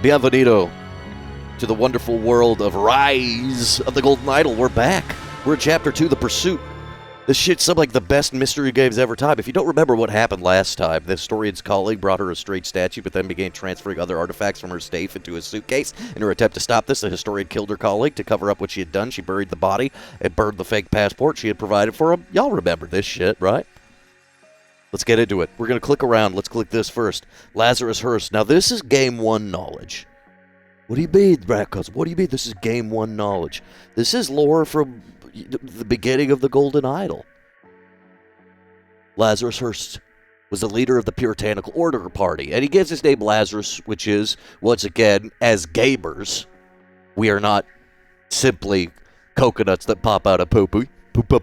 Bienvenido to the wonderful world of Rise of the Golden Idol. We're back. We're in Chapter 2, The Pursuit. This shit's some like the best mystery games ever time. If you don't remember what happened last time, the historian's colleague brought her a straight statue, but then began transferring other artifacts from her safe into a suitcase. In her attempt to stop this, the historian killed her colleague. To cover up what she had done, she buried the body and burned the fake passport she had provided for him. Y'all remember this shit, right? Let's get into it. We're going to click around. Let's click this first. Lazarus Hearst. Now, this is Game 1 knowledge. What do you mean, Rat Cousin? What do you mean this is Game 1 knowledge? This is lore from the beginning of the Golden Idol. Lazarus Hearst was the leader of the Puritanical Order Party, and he gives his name Lazarus, which is, once again, as gamers, we are not simply coconuts that pop out of poopy. Poop.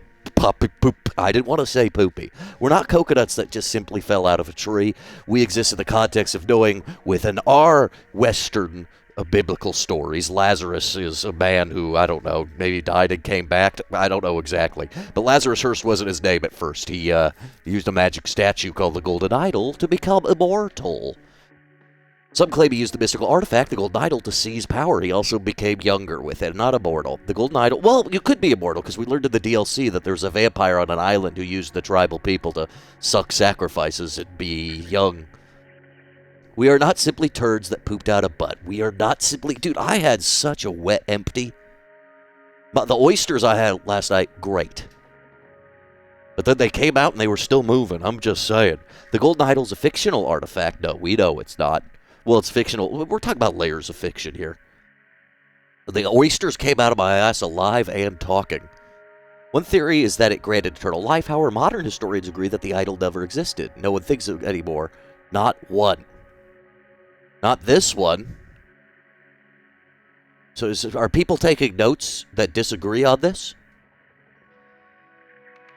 I didn't want to say poopy. We're not coconuts that just simply fell out of a tree. We exist in the context of knowing within our Western biblical stories, Lazarus is a man who, I don't know, maybe died and came back. I don't know exactly. But Lazarus Hearst wasn't his name at first. He used a magic statue called the Golden Idol to become immortal. Some claim he used the mystical artifact, the Golden Idol, to seize power. He also became younger with it, not immortal. The Golden Idol, well, you could be immortal, because we learned in the DLC that there's a vampire on an island who used the tribal people to suck sacrifices and be young. We are not simply turds that pooped out a butt. We are not simply... Dude, I had such a wet empty. But the oysters I had last night, great. But then they came out and they were still moving. I'm just saying. The Golden Idol's a fictional artifact. No, we know it's not. Well, it's fictional. We're talking about layers of fiction here. The oysters came out of my ass alive and talking. One theory is that it granted eternal life. However, modern historians agree that the idol never existed. No one thinks of it anymore. Not one. Not this one. So are people taking notes that disagree on this?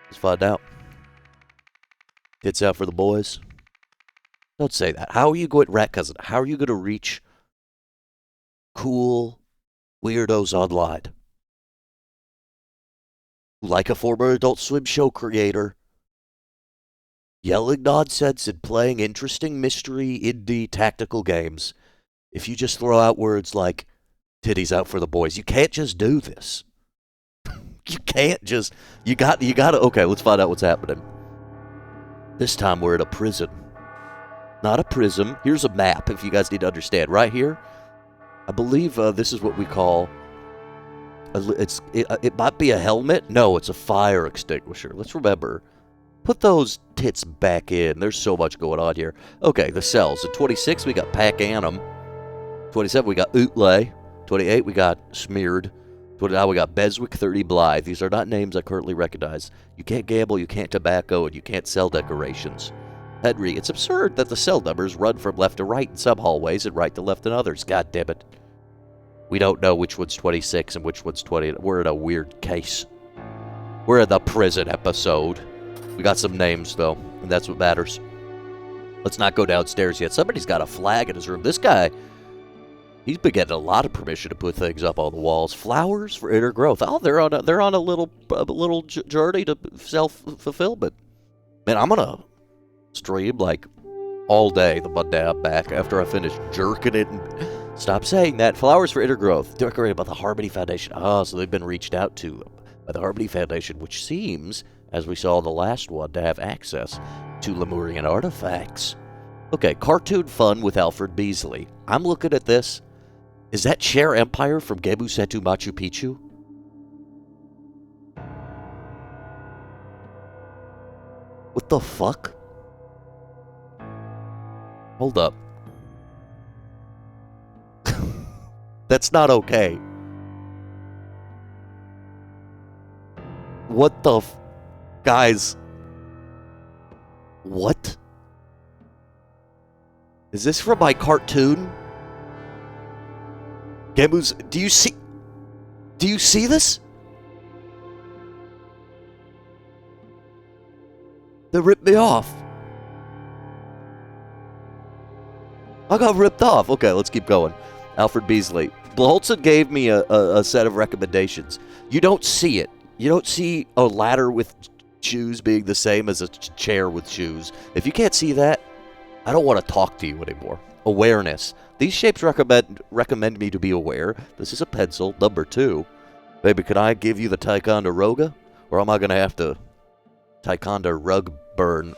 Let's find out. Tits out for the boys. Don't say that. How are you going, Rat Cousin? How are you going to reach cool weirdos online? Like a former Adult Swim show creator, yelling nonsense and playing interesting mystery indie tactical games. If you just throw out words like titties out for the boys, you can't just do this. You can't just, you got to, okay, let's find out what's happening. This time we're at a prison. Not a prism. Here's a map, if you guys need to understand. Right here, I believe this is what we call, it might be a helmet. No, it's a fire extinguisher. Let's remember, put those tits back in. There's so much going on here. Okay, the cells. In 26, we got Pac Annum. 27, we got Outlay. 28, we got Smeared. 29, we got Beswick 30 Blythe. These are not names I currently recognize. You can't gamble, you can't tobacco, and you can't sell decorations. Henry, it's absurd that the cell numbers run from left to right in some hallways and right to left in others. God damn it. We don't know which one's 26 and which one's 20. We're in a weird case. We're in the prison episode. We got some names, though, and that's what matters. Let's not go downstairs yet. Somebody's got a flag in his room. This guy, he's been getting a lot of permission to put things up on the walls. Flowers for inner growth. Oh, they're on a little journey to self-fulfillment. Man, I'm gonna stream like all day the Monday I'm back after I finish jerking it and stop saying that. Flowers for inner growth, decorated by the Harmony Foundation. So they've been reached out to by the Harmony Foundation, which seems, as we saw in the last one, to have access to Lemurian artifacts. Okay, cartoon fun with Alfred Beasley. I'm looking at this. Is that Chair Empire from Gebu Setu Machu Picchu? What the fuck? Hold up. That's not okay. What the guys? What? Is this from my cartoon? Gemu's, do you see this? They ripped me off. I got ripped off. Okay, let's keep going. Alfred Beasley. Blaholtzen gave me a set of recommendations. You don't see it. You don't see a ladder with shoes being the same as a chair with shoes. If you can't see that, I don't want to talk to you anymore. Awareness. These shapes recommend me to be aware. This is a pencil. Number 2. Baby, can I give you the Ticonderoga? Or am I going to have to Ticonderoga burn?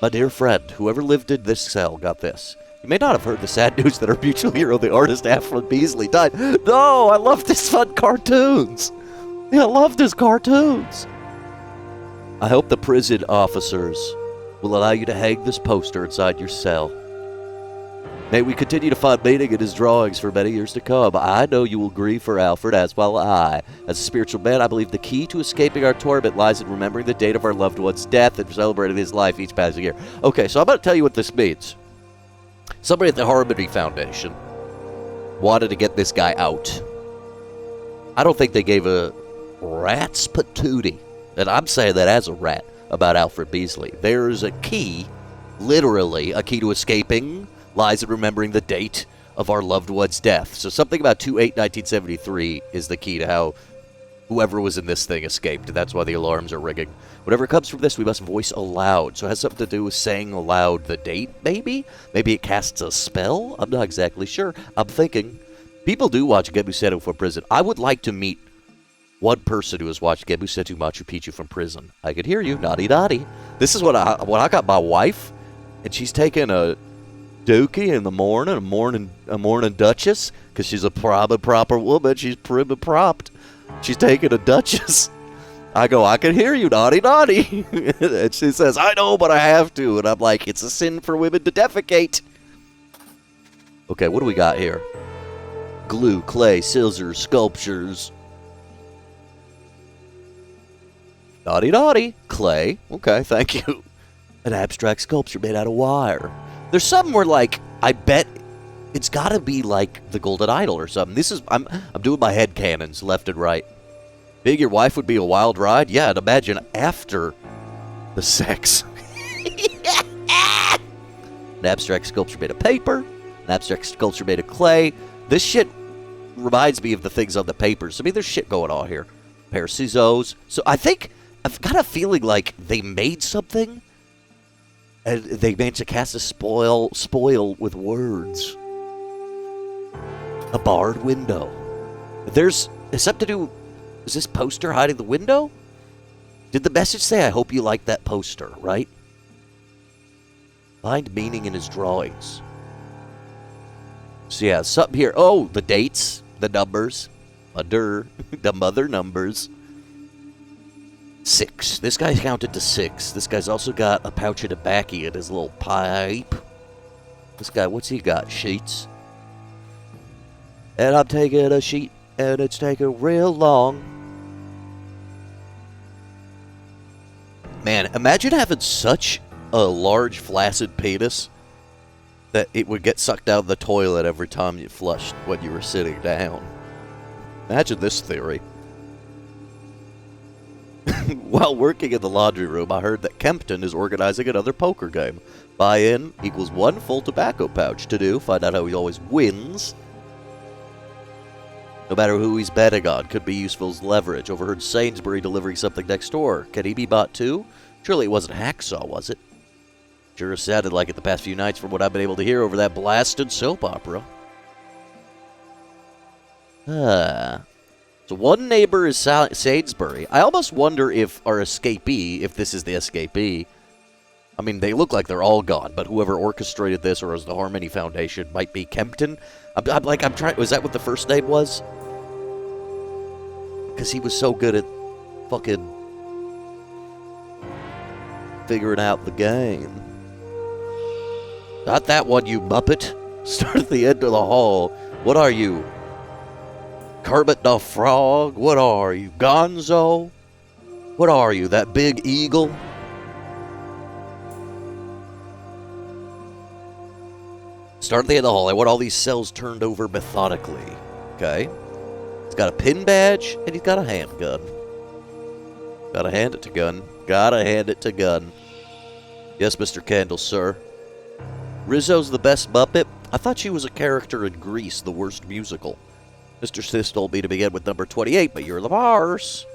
My dear friend, whoever lived in this cell got this. You may not have heard the sad news that our mutual hero, the artist Alfred Beasley, died. No, I loved his fun cartoons. Yeah, I loved his cartoons. I hope the prison officers will allow you to hang this poster inside your cell. May we continue to find meaning in his drawings for many years to come. I know you will grieve for Alfred, as will I. As a spiritual man, I believe the key to escaping our torment lies in remembering the date of our loved one's death and celebrating his life each passing year. Okay, so I'm going to tell you what this means. Somebody at the Harmony Foundation wanted to get this guy out. I don't think they gave a rat's patootie, and I'm saying that as a rat, about Alfred Beasley. There's a key, literally a key to escaping, lies in remembering the date of our loved one's death. So something about 2/8/1973 is the key to how whoever was in this thing escaped. That's why the alarms are ringing. Whatever comes from this, we must voice aloud. So it has something to do with saying aloud the date, maybe? Maybe it casts a spell? I'm not exactly sure. I'm thinking. People do watch Gebusetu from prison. I would like to meet one person who has watched Gebusetu Machu Picchu from prison. I could hear you. Naughty naughty. This is what I got my wife, and she's taking a dookie in the morning, a morning Duchess, because she's a proper woman. She's prim and propped. She's taking a Duchess. I go, I can hear you, naughty naughty. And she says, I know, but I have to. And I'm like, it's a sin for women to defecate. Okay, what do we got here? Glue, clay, scissors, sculptures. Naughty naughty. Clay. Okay, thank you. An abstract sculpture made out of wire. There's something where, like, I bet it's got to be like the Golden Idol or something. This is I'm doing my head cannons left and right. Big, your wife would be a wild ride. Yeah, and imagine after the sex. An abstract sculpture made of paper. An abstract sculpture made of clay. This shit reminds me of the things on the papers. I mean, there's shit going on here. A pair of scissors. So I think I've got a feeling like they made something. And they managed to cast a spoil with words. A barred window. There's something to do. Is this poster hiding the window? Did the message say, I hope you like that poster, right? Find meaning in his drawings. So yeah, something here. Oh, the dates, the numbers. The mother numbers. 6. This guy's counted to 6. This guy's also got a pouch of tobacco in his little pipe. This guy, what's he got? Sheets. And I'm taking a sheet, and it's taking real long. Man, imagine having such a large, flaccid penis that it would get sucked out of the toilet every time you flushed when you were sitting down. Imagine this theory. While working in the laundry room, I heard that Kempton is organizing another poker game. Buy-in equals 1 full tobacco pouch. To do, find out how he always wins. No matter who he's betting on, could be useful as leverage. Overheard Sainsbury delivering something next door. Can he be bought too? Surely it wasn't Hacksaw, was it? Sure sounded like it the past few nights from what I've been able to hear over that blasted soap opera. So one neighbor is Sainsbury. I almost wonder if our escapee, if this is the escapee, I mean, they look like they're all gone, but whoever orchestrated this, or as the Harmony Foundation, might be Kempton. I'm trying, was that what the first name was? Because he was so good at fucking figuring out the game. Not that one, you muppet. Start at the end of the hall. What are you? Kermit the Frog? What are you? Gonzo? What are you? That big eagle? Start at the end of the hall. I want all these cells turned over methodically. Okay. He's got a pin badge, and he's got a handgun. Gotta hand it to gun. Gotta hand it to gun. Yes, Mr. Candle, sir. Rizzo's the best Muppet? I thought she was a character in Grease, the worst musical. Mr. Sis told me to begin with number 28, but you're Lamar's.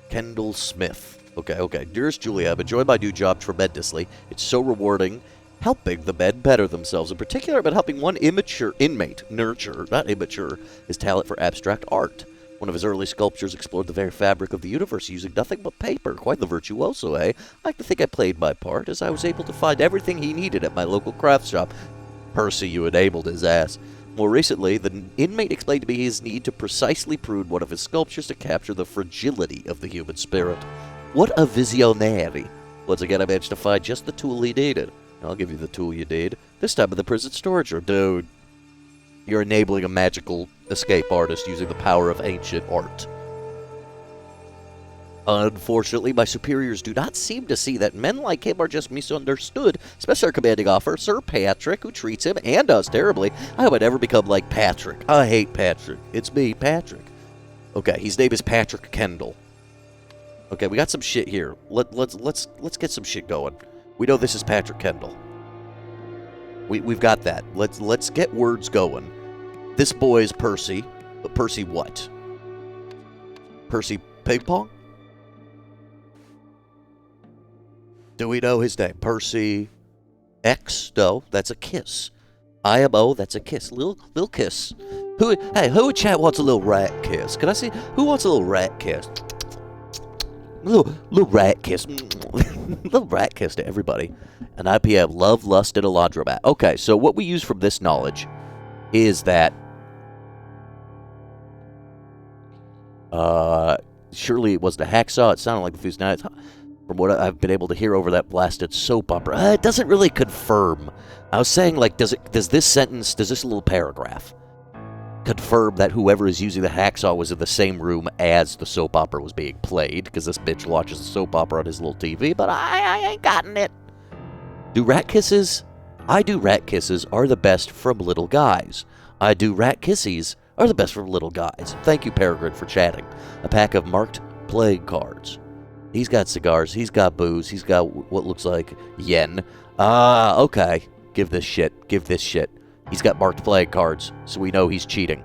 Kendall Smith. Okay. Dearest Julia, I've enjoyed my new job tremendously. It's so rewarding helping the men better themselves. In particular, about helping one immature inmate nurture, not immature, his talent for abstract art. One of his early sculptures explored the very fabric of the universe using nothing but paper. Quite the virtuoso, eh? I like to think I played my part, as I was able to find everything he needed at my local craft shop. Percy, you enabled his ass. More recently, the inmate explained to me his need to precisely prune one of his sculptures to capture the fragility of the human spirit. What a visionary! Once again, I managed to find just the tool he needed. I'll give you the tool you need. This time in the prison storage room. Dude, you're enabling a magical escape artist using the power of ancient art. Unfortunately, my superiors do not seem to see that men like him are just misunderstood, especially our commanding officer, Sir Patrick, who treats him and us terribly. I hope I never become like Patrick. I hate Patrick. It's me, Patrick. Okay, his name is Patrick Kendall. Okay, we got some shit here. Let's get some shit going. We know this is Patrick Kendall. We've got that. Let's get words going. This boy is Percy. But Percy what? Percy Ping Pong? Do we know his name? Percy X? No, that's a kiss. IMO, that's a kiss. Little kiss. Who in chat wants a little rat kiss? Can I see? Who wants a little rat kiss? Little rat kiss. Little rat kiss to everybody. An IPM, love, lust, and a laundromat. Okay, so what we use from this knowledge is that surely it wasn't a hacksaw. It sounded like the fuse knife. From what I've been able to hear over that blasted soap opera, it doesn't really confirm. I was saying, like, does this little paragraph confirm that whoever is using the hacksaw was in the same room as the soap opera was being played? Because this bitch watches the soap opera on his little TV, but I ain't gotten it. Do rat kisses? I do rat kisses are the best from little guys. I do rat kissies are the best from little guys. Thank you, Peregrine, for chatting. A pack of marked playing cards. He's got cigars, he's got booze, he's got what looks like yen. Okay. Give this shit. He's got marked playing cards, so we know he's cheating.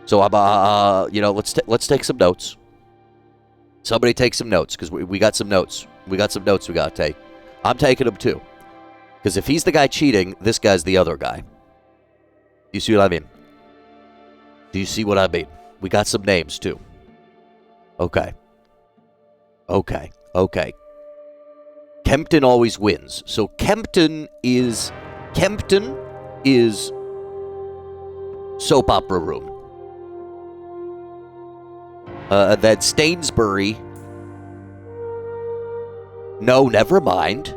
So let's take some notes. Somebody take some notes, because we got some notes. We got some notes we gotta take. I'm taking them too. Because if he's the guy cheating, this guy's the other guy. You see what I mean? Do you see what I mean? We got some names, too. Okay. Kempton always wins. So Kempton is soap opera room. Then Stainsbury. No, never mind.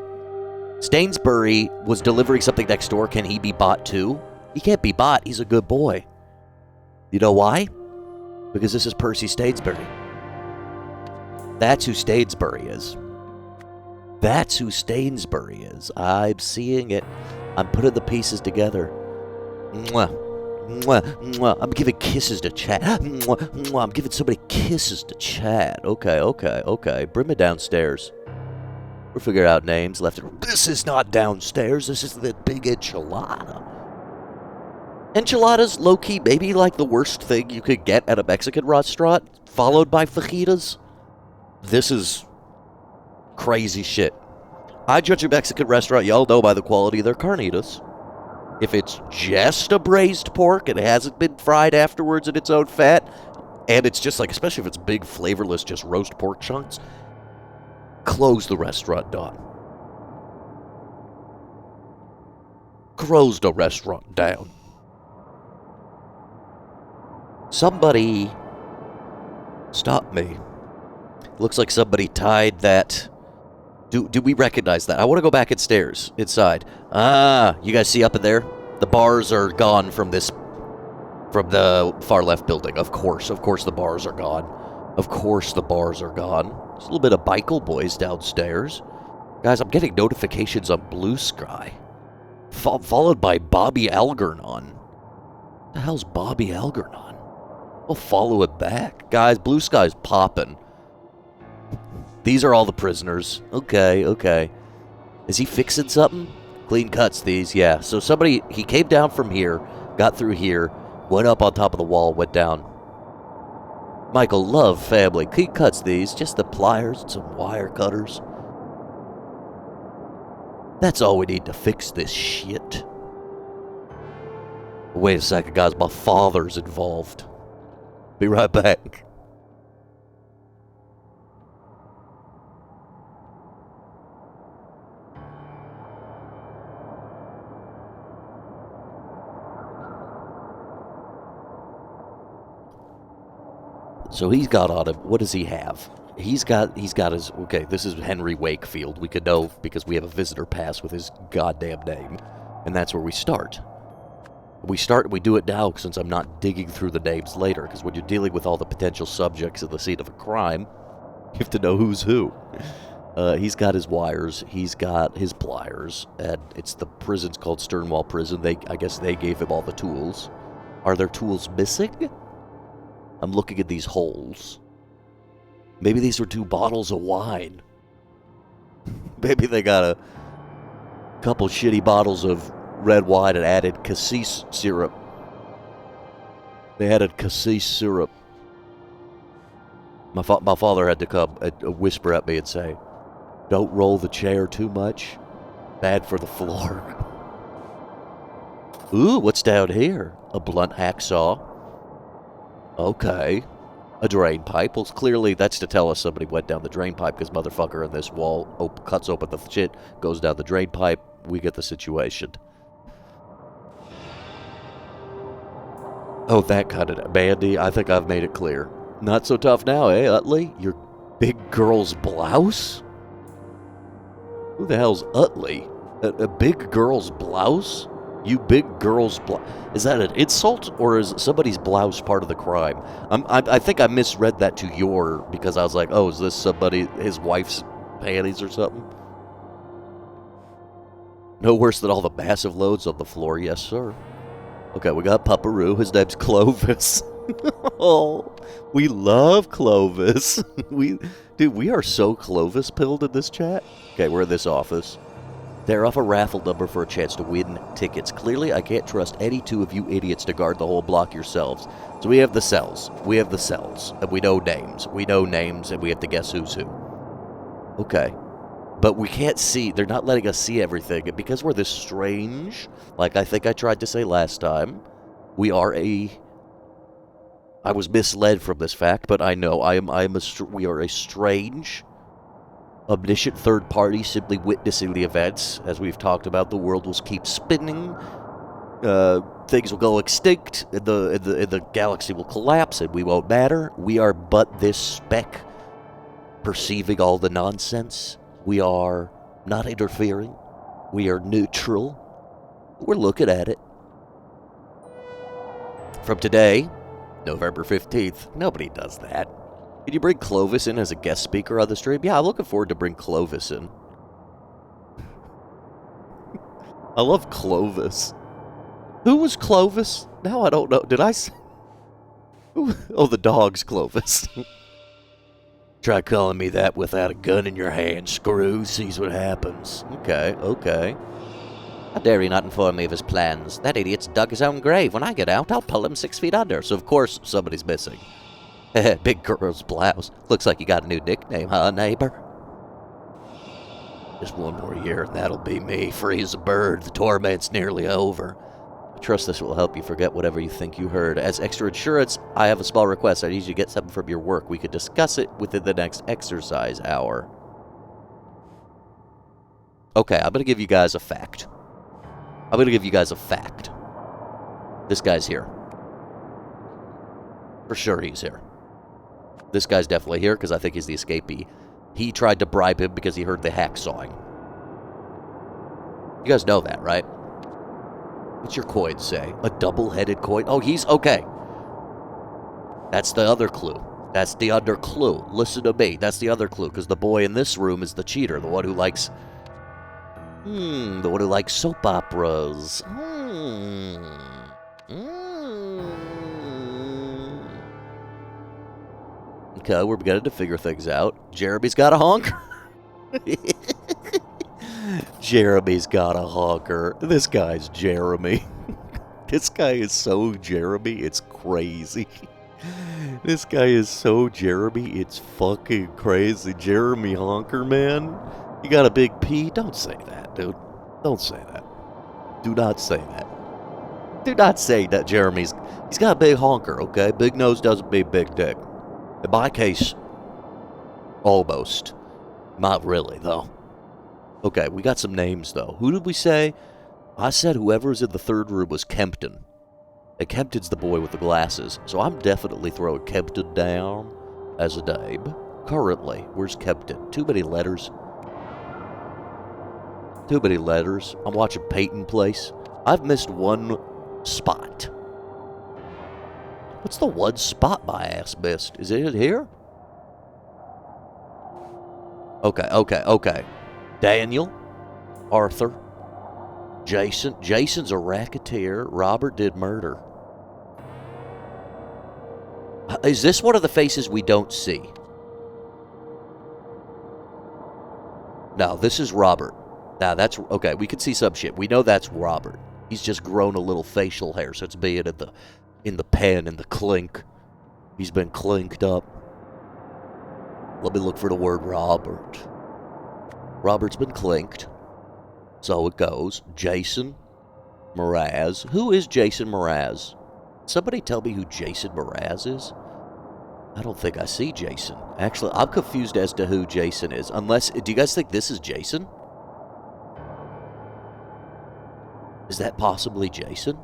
Stainsbury was delivering something next door. Can he be bought too? He can't be bought. He's a good boy. You know why? Because this is Percy Stainsbury. That's who Stainsbury is. I'm seeing it. I'm putting the pieces together. Mwah. Mwah. Mwah. I'm giving kisses to Chad. Mwah. Mwah. I'm giving so many kisses to Chad. Okay. Bring me downstairs. We'll figure out names left and right. This is not downstairs. This is the big enchilada. Enchiladas, low-key, maybe like the worst thing you could get at a Mexican restaurant, followed by fajitas. This is crazy shit. I judge a Mexican restaurant, y'all know by the quality of their carnitas. If it's just a braised pork and it hasn't been fried afterwards in its own fat, and it's just like, especially if it's big, flavorless, just roast pork chunks, close the restaurant down. Close the restaurant down. Somebody stop me. Looks like somebody tied that. Do we recognize that? I want to go back inside. You guys see up in there? The bars are gone from the far left building. Of course the bars are gone. There's a little bit of Bikel Boys downstairs. Guys, I'm getting notifications on Blue Sky. Followed by Bobby Algernon. What the hell's Bobby Algernon? We'll follow it back. Guys, Blue Sky's popping. These are all the prisoners. Okay. Is he fixing something? Clean cuts, these, yeah. So he came down from here, got through here, went up on top of the wall, went down. Michael Love family. He cuts these. Just the pliers and some wire cutters. That's all we need to fix this shit. Wait a second, guys. My father's involved. Be right back. So he's got on him. What does he have? He's got his, okay, this is Henry Wakefield. We could know because we have a visitor pass with his goddamn name. And that's where we start. We do it now since I'm not digging through the names later, because when you're dealing with all the potential subjects at the scene of a crime, you have to know who's who. He's got his wires, he's got his pliers, and it's the prison's called Sternwall Prison. I guess they gave him all the tools. Are there tools missing? I'm looking at these holes. Maybe these are 2 bottles of wine. Maybe they got a couple shitty bottles of red wine and added cassis syrup. They added cassis syrup. My father had to come and whisper at me and say, "Don't roll the chair too much. Bad for the floor." Ooh, what's down here? A blunt hacksaw. Okay. A drain pipe. Well, clearly that's to tell us somebody went down the drain pipe, because motherfucker in this wall cuts open the shit, goes down the drain pipe. We get the situation. Oh, that kind of... Mandy, I think I've made it clear. Not so tough now, eh, Utley? Your big girl's blouse? Who the hell's Utley? A big girl's blouse? You big girl's blouse. Is that an insult, or is somebody's blouse part of the crime? I think I misread that to your, because I was like, oh, is this somebody, his wife's panties or something? No worse than all the massive loads on the floor, yes, sir. Okay, we got Pupperoo. His name's Clovis. Oh, we love Clovis. Dude, we are so Clovis-pilled in this chat. Okay, we're in this office. They're off a raffle number for a chance to win tickets. Clearly, I can't trust any 2 of you idiots to guard the whole block yourselves. So we have the cells. We have the cells. And we know names. We know names, and we have to guess who's who. Okay. But we can't see. They're not letting us see everything. And because we're this strange, like I think I tried to say last time, we are a... I was misled from this fact, but I know we are a strange, omniscient third party simply witnessing the events. As we've talked about, the world will keep spinning, things will go extinct, and the galaxy will collapse, and we won't matter. We are but this speck perceiving all the nonsense. We are not interfering. We are neutral. We're looking at it. From today, November 15th, nobody does that. Can you bring Clovis in as a guest speaker on the stream? Yeah, I'm looking forward to bring Clovis in. I love Clovis. Who was Clovis? Now I don't know. Did I say... Oh, the dog's Clovis. Try calling me that without a gun in your hand, screw. Sees what happens. Okay, okay. How dare he not inform me of his plans? That idiot's dug his own grave. When I get out, I'll pull him 6 feet under. So, of course, somebody's missing. Big girl's blouse. Looks like you got a new nickname, huh, neighbor? Just 1 more year, and that'll be me. Free as a bird. The torment's nearly over. I trust this will help you forget whatever you think you heard. As extra insurance, I have a small request. I need you to get something from your work. We could discuss it within the next exercise hour. Okay, I'm going to give you guys a fact. This guy's here. For sure he's here. This guy's definitely here because I think he's the escapee. He tried to bribe him because he heard the hacksawing. You guys know that, right? What's your coin say? A double-headed coin? Oh, he's... Okay. That's the other clue. That's the other clue. Listen to me. That's the other clue, because the boy in this room is the cheater, the one who likes... the one who likes soap operas. Okay, we're beginning to figure things out. Jeremy's got a honker. Jeremy's got a honker. This guy's Jeremy. This guy is so Jeremy, it's crazy. This guy is so Jeremy, it's fucking crazy. Jeremy Honker, man. You got a big P? Don't say that, dude. Don't say that. Do not say that. Do not say that Jeremy's... He's got a big honker, okay? Big nose doesn't mean big dick. In my case, almost. Not really, though. Okay, we got some names, though. Who did we say? I said whoever's in the third room was Kempton. And Kempton's the boy with the glasses. So I'm definitely throwing Kempton down as a name. Currently, where's Kempton? Too many letters. Too many letters. I'm watching Peyton Place. I've missed one spot. What's the one spot my ass missed? Is it here? Okay. Daniel. Arthur. Jason. Jason's a racketeer. Robert did murder. Is this one of the faces we don't see? No, this is Robert. Now that's okay. We can see some shit. We know that's Robert. He's just grown a little facial hair since being in the pen and the clink. He's been clinked up. Let me look for the word Robert. Robert's been clinked. So it goes. Jason Mraz. Who is Jason Mraz? Somebody tell me who Jason Mraz is? I don't think I see Jason. Actually, I'm confused as to who Jason is. Unless, do you guys think this is Jason? Is that possibly Jason?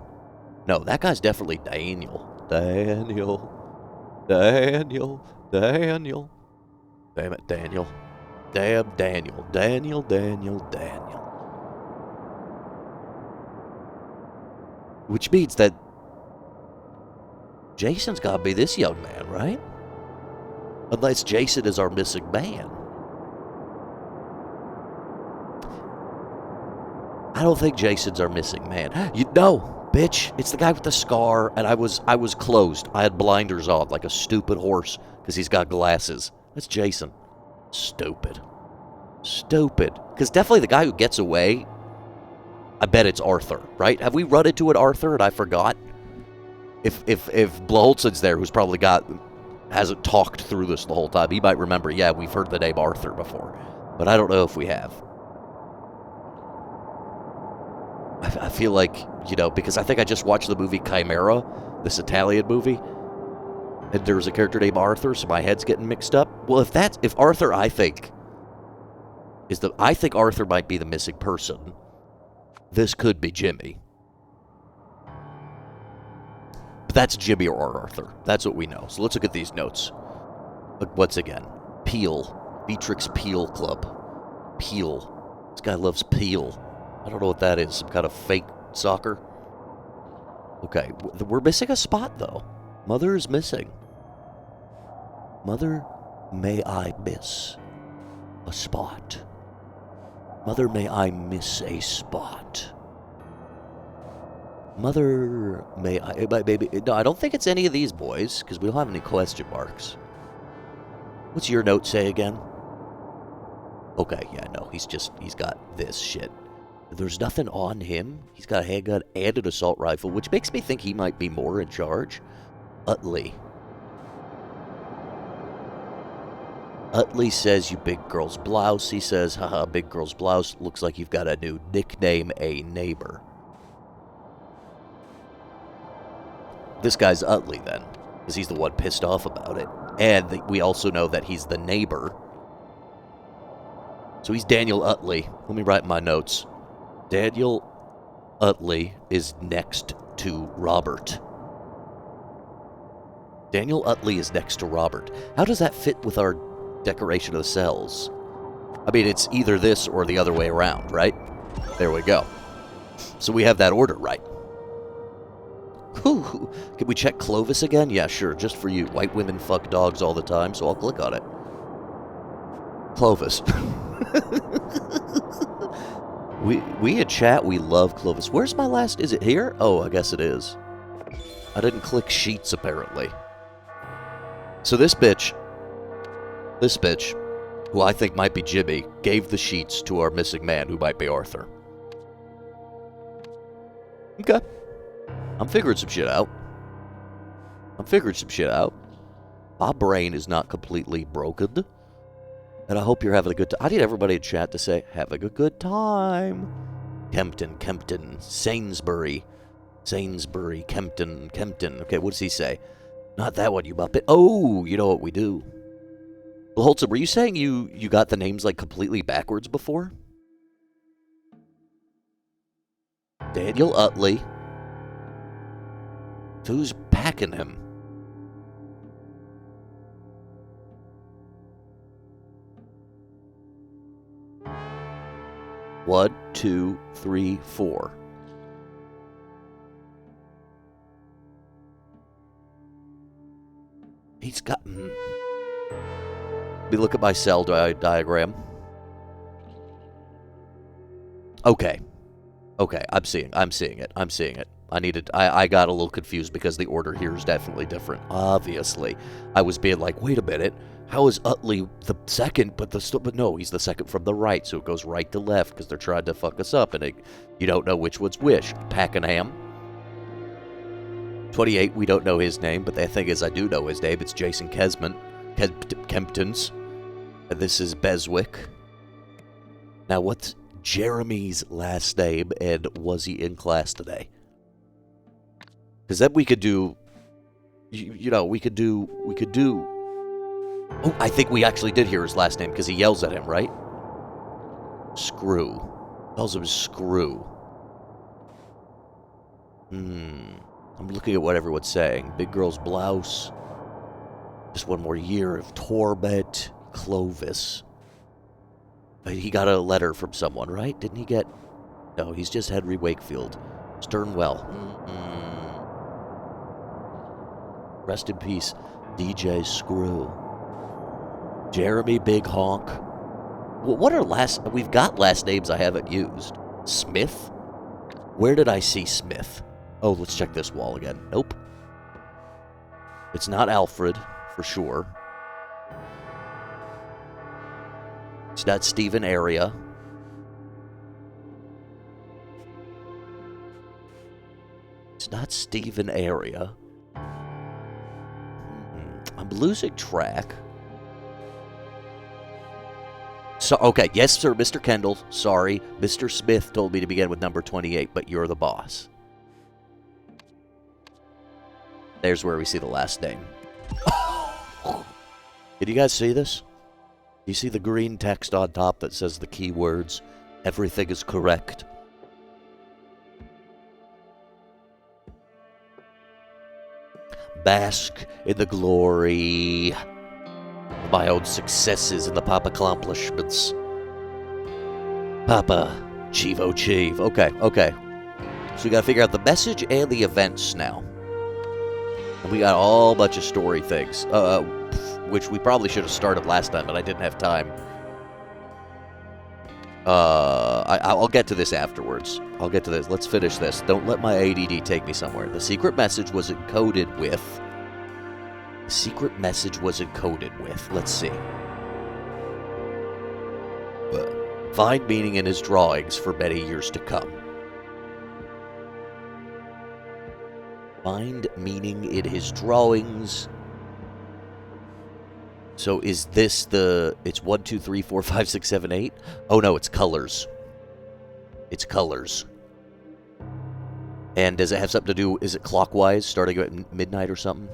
No, that guy's definitely Daniel. Daniel. Damn it, Daniel. Damn Daniel. Daniel. Which means that Jason's got to be this young man, right? Unless Jason is our missing man. I don't think Jason's our missing man. You know, bitch, it's the guy with the scar, and I was closed. I had blinders on like a stupid horse because he's got glasses. That's Jason. Stupid. Because definitely the guy who gets away, I bet it's Arthur, right? Have we run into an Arthur and I forgot? If Blaholtzen's there, who's probably hasn't talked through this the whole time, he might remember, yeah, we've heard the name Arthur before. But I don't know if we have. I feel like, because I think I just watched the movie Chimera, this Italian movie, and there was a character named Arthur, so my head's getting mixed up. Well, if Arthur, I think Arthur might be the missing person. This could be Jimmy. But that's Jimmy or Arthur. That's what we know. So let's look at these notes. But once again, Peel. Beatrix Peel Club. Peel. This guy loves Peel. I don't know what that is. Some kind of fake soccer? Okay, we're missing a spot, though. Mother is missing. Mother, may I miss a spot? Mother, may I miss a spot? Mother, may I... Maybe, no, I don't think it's any of these boys, because we don't have any question marks. What's your note say again? Okay, yeah, no, he's got this shit. There's nothing on him. He's got a handgun and an assault rifle, which makes me think he might be more in charge. Utley. Utley says, you big girl's blouse. He says, haha, big girl's blouse. Looks like you've got a new nickname, a neighbor. This guy's Utley, then, because he's the one pissed off about it. And we also know that he's the neighbor. So he's Daniel Utley. Let me write my notes. Daniel Utley is next to Robert. Daniel Utley is next to Robert. How does that fit with our decoration of the cells? I mean, it's either this or the other way around, right? There we go. So we have that order right. Whew. Can we check Clovis again? Yeah, sure. Just for you. White women fuck dogs all the time, so I'll click on it. Clovis. We in chat, we love Clovis. Where's my last... Is it here? Oh, I guess it is. I didn't click sheets, apparently. So this bitch, who I think might be Jimmy, gave the sheets to our missing man, who might be Arthur. Okay. I'm figuring some shit out. I'm figuring some shit out. My brain is not completely broken. And I hope you're having a good time. I need everybody in chat to say, having a good time. Kempton, Sainsbury, Kempton. Okay, what does he say? Not that one, you muppet. Oh, you know what we do. Well, Holtzman, were you saying you got the names like completely backwards before? Daniel Utley. Who's packing him? One, two, three, four. He's got... Let me look at my cell diagram. Okay, I'm seeing it. I got a little confused because the order here is definitely different. Obviously, I was being like, wait a minute, how is Utley the second? But no, he's the second from the right, so it goes right to left because they're trying to fuck us up, and you don't know which one's which. Pakenham. 28, we don't know his name, but the thing is, I do know his name. It's Jason Kemptons, and this is Beswick. Now, what's Jeremy's last name, and was he in class today? Because then we could do, we could do. Oh, I think we actually did hear his last name because he yells at him, right? Screw. Calls him Screw. I'm looking at what everyone's saying. Big girl's blouse. Just one more year of Torbet Clovis. He got a letter from someone, right? Didn't he get... No, he's just Henry Wakefield. Sternwell. Rest in peace, DJ Screw. Jeremy Big Honk. Well, what are we've got last names I haven't used. Smith? Where did I see Smith? Oh, let's check this wall again. Nope. It's not Alfred, for sure. It's not Stephen Area. It's not Stephen Area. I'm losing track. So, okay, yes, sir, Mr. Kendall. Sorry, Mr. Smith told me to begin with number 28, but you're the boss. There's where we see the last name. Did you guys see this? You see the green text on top that says the keywords, everything is correct. Bask in the glory of my own successes and the pop accomplishments. Papa, Chivo Chiv. Okay. So we gotta figure out the message and the events now. And we got a whole bunch of story things, which we probably should have started last time, but I didn't have time. I'll get to this afterwards. I'll get to this. Let's finish this. Don't let my ADD take me somewhere. The secret message was encoded with... Let's see. Find meaning in his drawings for many years to come. Find meaning in his drawings. So is this it's 1, 2, 3, 4, 5, 6, 7, 8? Oh no, it's colors. It's colors. And does it have something to do, is it clockwise, starting at midnight or something?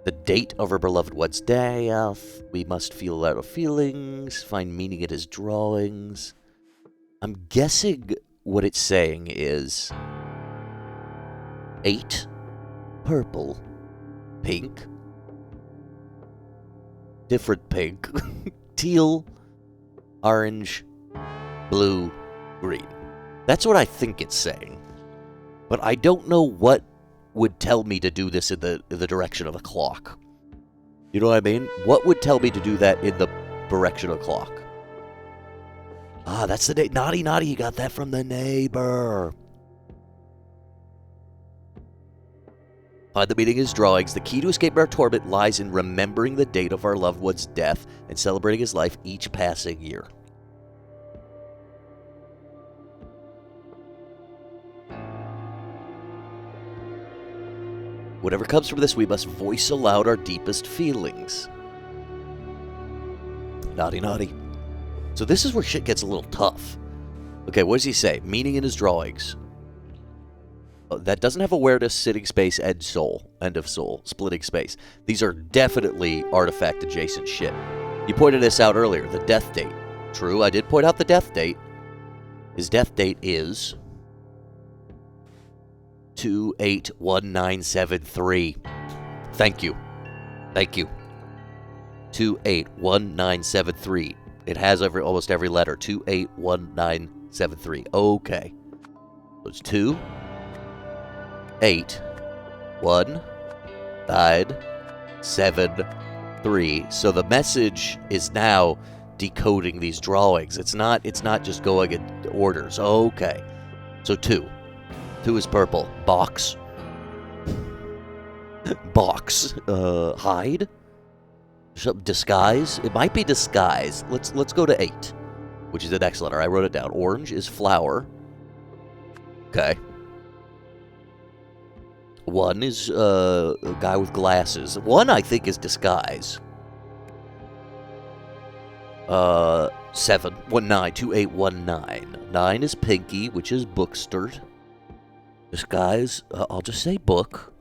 The date of our beloved one's death. We must feel out of feelings. Find meaning in his drawings. I'm guessing what it's saying is 8, purple, pink, different pink, teal, orange, blue, green. That's what I think it's saying. But I don't know what would tell me to do this in the direction of a clock. You know what I mean? What would tell me to do that in the direction of a clock? Ah, that's the naughty, you got that from the neighbor. Find the meaning of his drawings. The key to escape our torment lies in remembering the date of our loved one's death and celebrating his life each passing year. Whatever comes from this, we must voice aloud our deepest feelings. Naughty, naughty. So this is where shit gets a little tough. Okay, what does he say? Meaning in his drawings. Oh, that doesn't have awareness, sitting space, end soul. End of soul. Splitting space. These are definitely artifact-adjacent shit. You pointed this out earlier, the death date. True, I did point out the death date. His death date is 281973. Thank you. Thank you. 281973. It has almost every letter. 281973. Okay. So it's 2, 8, 1, 9, 7, 3. So the message is now decoding these drawings. It's not just going in orders. Okay. So 2. 2 is purple. Box. Box. Hide. Disguise. It might be disguise. Let's go to 8, which is the next letter. I wrote it down. Orange is flower. Okay. 1 is a guy with glasses. 1 I think is disguise. 7. 9. 2819. 9 is pinky, which is bookster. Disguise. I'll just say book.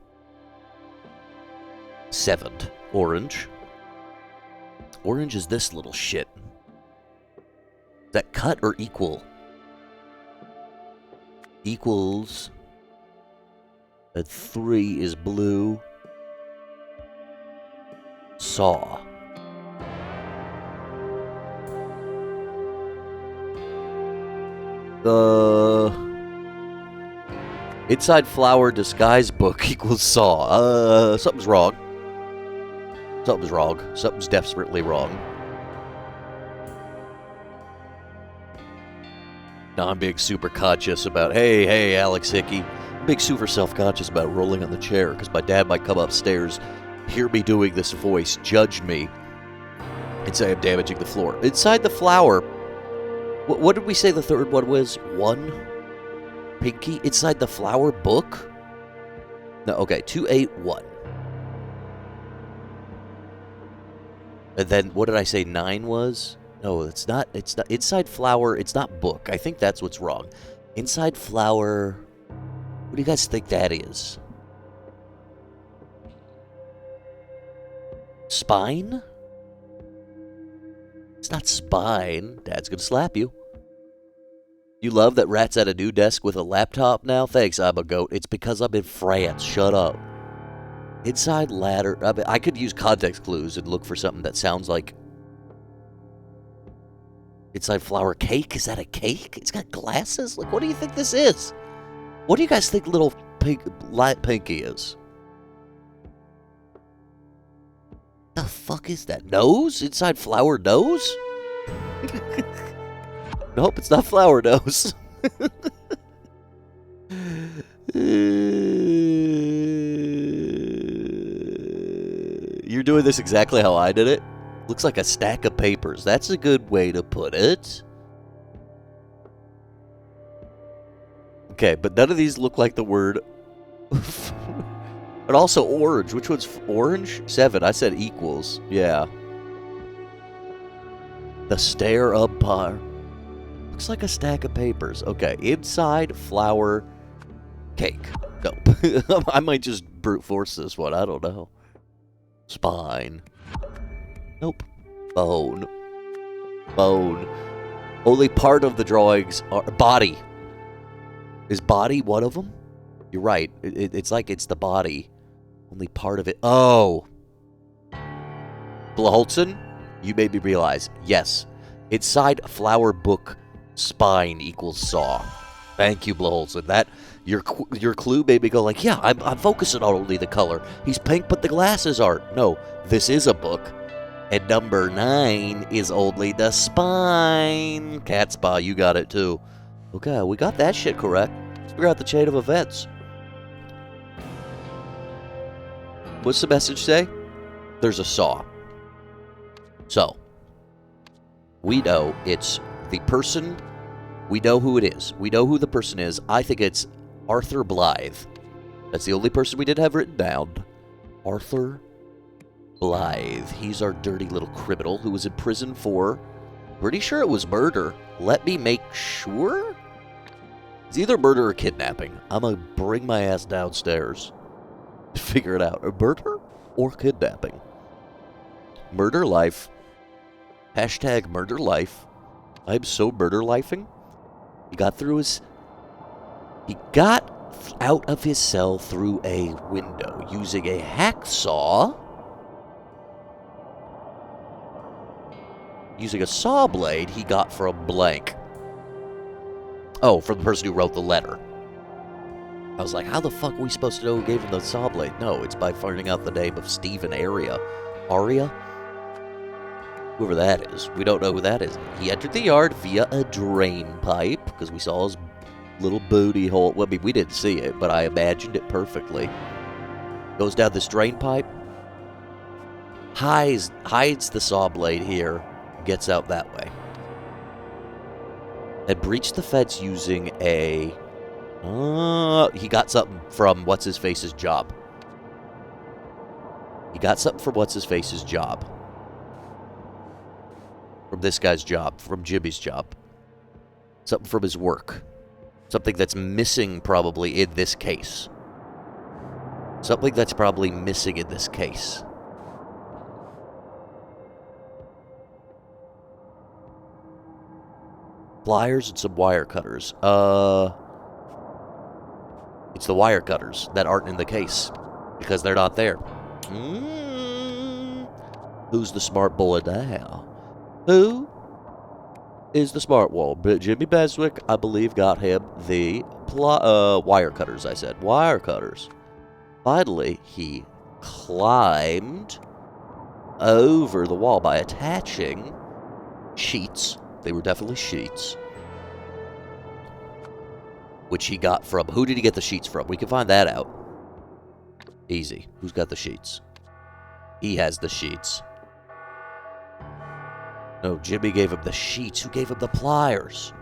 7. Orange. Orange is this little shit. Is that cut or equal? Equals. And 3 is blue. Saw. Inside flower disguise book equals saw. Something's wrong. Something's wrong. Something's desperately wrong. Now I'm being super conscious about, hey, Alex Hickey. I'm being super self-conscious about rolling on the chair because my dad might come upstairs, hear me doing this voice, judge me, and say I'm damaging the floor. Inside the flower, what did we say the third one was? 1? Pinky? Inside the flower book? No, okay, 281. And then, what did I say 9 was? No, it's not, inside flower, it's not book. I think that's what's wrong. Inside flower, what do you guys think that is? Spine? It's not spine. Dad's gonna slap you. You love that Rat's at a new desk with a laptop now? Thanks, I'm a goat. It's because I'm in France. Shut up. Inside ladder. I mean, I could use context clues and look for something that sounds like... Inside flower cake? Is that a cake? It's got glasses? Like, what do you think this is? What do you guys think little light pinky is? The fuck is that? Nose? Inside flower nose? Nope, it's not flower nose. You're doing this exactly how I did it? Looks like a stack of papers. That's a good way to put it. Okay, but none of these look like the word. And also orange. Which one's orange? 7. I said equals. Yeah. The stare umpire. Looks like a stack of papers. Okay, inside flower cake. Nope. I might just brute force this one. I don't know. Spine. Nope. Bone. Bone. Only part of the drawings are... Body. Is body one of them? You're right. It's like it's the body. Only part of it. Oh. Blaholtzen, you made me realize. Yes. Inside flower book spine equals saw. Thank you, Blaholtzen. That... Your clue made me go like, yeah, I'm focusing on only the color. He's pink, but the glasses aren't. No, this is a book. And number 9 is only the spine. Cat spa, you got it too. Okay, we got that shit correct. Let's figure out the chain of events. What's the message say? There's a saw. So, we know it's the person. We know who it is. We know who the person is. I think it's Arthur Blythe. That's the only person we did have written down. Arthur Blythe. He's our dirty little criminal who was in prison for, pretty sure it was murder. Let me make sure? It's either murder or kidnapping. I'm going to bring my ass downstairs to figure it out. A murder or kidnapping? Murder life. Hashtag murder life. I'm so murder lifing. He got out of his cell through a window using a hacksaw. Using a saw blade he got from blank. Oh, from the person who wrote the letter. I was like, how the fuck are we supposed to know who gave him the saw blade? No, it's by finding out the name of Stephen Aria. Whoever that is. We don't know who that is. He entered the yard via a drain pipe, because we saw his little booty hole. Well, I mean, we didn't see it, but I imagined it perfectly. Goes down this drain pipe. Hides the saw blade here. Gets out that way. And breached the fence using a... he got something from What's-His-Face's job. He got something from What's-His-Face's job. From this guy's job. From Jimmy's job. Something from his work. Something that's missing probably in this case. Something that's probably missing in this case. Pliers and some wire cutters. It's the wire cutters that aren't in the case. Because they're not there. Who's the smart boy now? Who is the smart one? But Jimmy Beswick, I believe, got him the wire cutters, I said. Wire cutters. Finally, he climbed over the wall by attaching sheets. They were definitely sheets. Which he got from... Who did he get the sheets from? We can find that out. Easy. Who's got the sheets? He has the sheets. No, Jimmy gave him the sheets. Who gave him the pliers?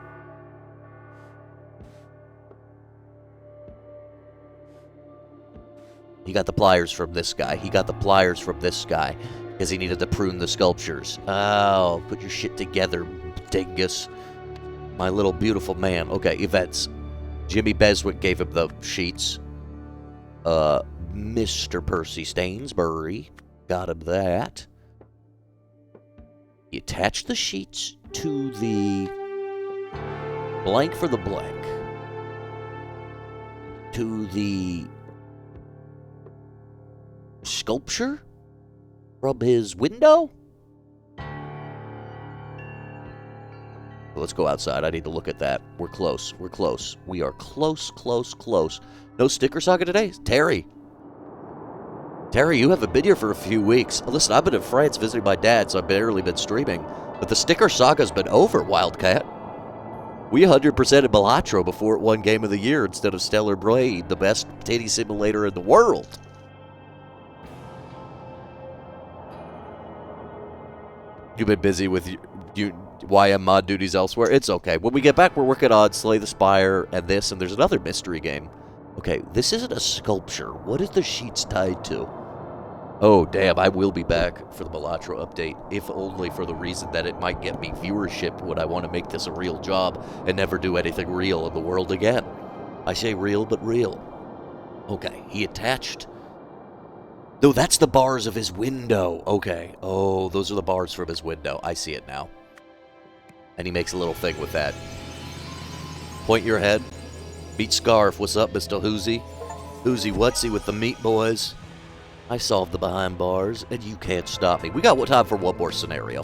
He got the pliers from this guy. He got the pliers from this guy. Because he needed to prune the sculptures. Oh, put your shit together, dingus. My little beautiful man. Okay, events. Jimmy Beswick gave him the sheets. Mr. Percy Stainsbury got him that. He attached the sheets to the blank for the blank. To the sculpture from his window? Let's go outside. I need to look at that. We're close. We're close. We are close, close, close. No sticker saga today? Terry, you haven't been here for a few weeks. Listen, I've been in France visiting my dad, so I've barely been streaming. But the sticker saga's been over, Wildcat. We 100%ed Balatro before it won Game of the Year instead of Stellar Blade, the best titty simulator in the world. You've been busy with YM mod duties elsewhere. It's okay. When we get back, we're working on Slay the Spire and this, and there's another mystery game. Okay, this isn't a sculpture. What is the sheets tied to? Oh, damn, I will be back for the Balatro update, if only for the reason that it might get me viewership when I want to make this a real job and never do anything real in the world again. I say real, but real. Okay, he attached... No, that's the bars of his window. Okay. Oh, those are the bars from his window. I see it now. And he makes a little thing with that. Point your head. Meet Scarf. What's up, Mr. Hoozy? Hoozy Whatsy with the meat boys. I solved the behind bars, and you can't stop me. We got time for one more scenario.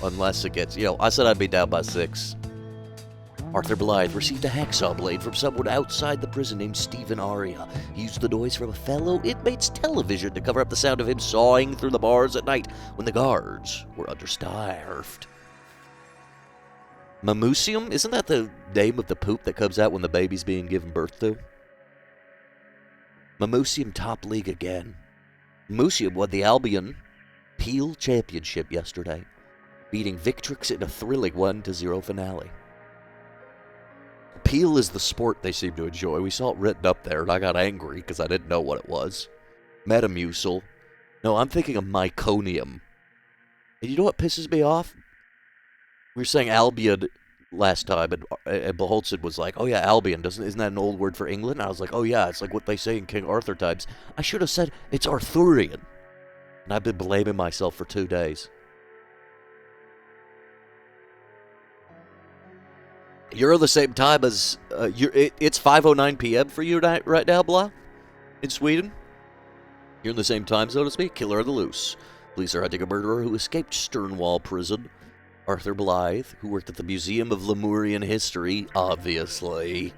Unless it gets... I said I'd be down by 6. Arthur Blythe received a hacksaw blade from someone outside the prison named Stephen Aria. He used the noise from a fellow inmate's television to cover up the sound of him sawing through the bars at night when the guards were understaffed. Mamusium? Isn't that the name of the poop that comes out when the baby's being given birth to? Mamusium top league again. Mamusium won the Albion Peel Championship yesterday, beating Victrix in a thrilling 1-0 finale. Appeal is the sport they seem to enjoy. We saw it written up there, and I got angry because I didn't know what it was. Metamucil. No, I'm thinking of Myconium. And you know what pisses me off? We were saying Albion last time, and Beholtzen was like, oh yeah, Albion, isn't that an old word for England? And I was like, oh yeah, it's like what they say in King Arthur times. I should have said it's Arthurian. And I've been blaming myself for 2 days. You're at the same time as, it's 5:09 p.m. for you right now, Blah? In Sweden? You're in the same time zone as me, killer on the loose. Police are hunting a murderer who escaped Sternwall prison. Arthur Blythe, who worked at the Museum of Lemurian History, obviously,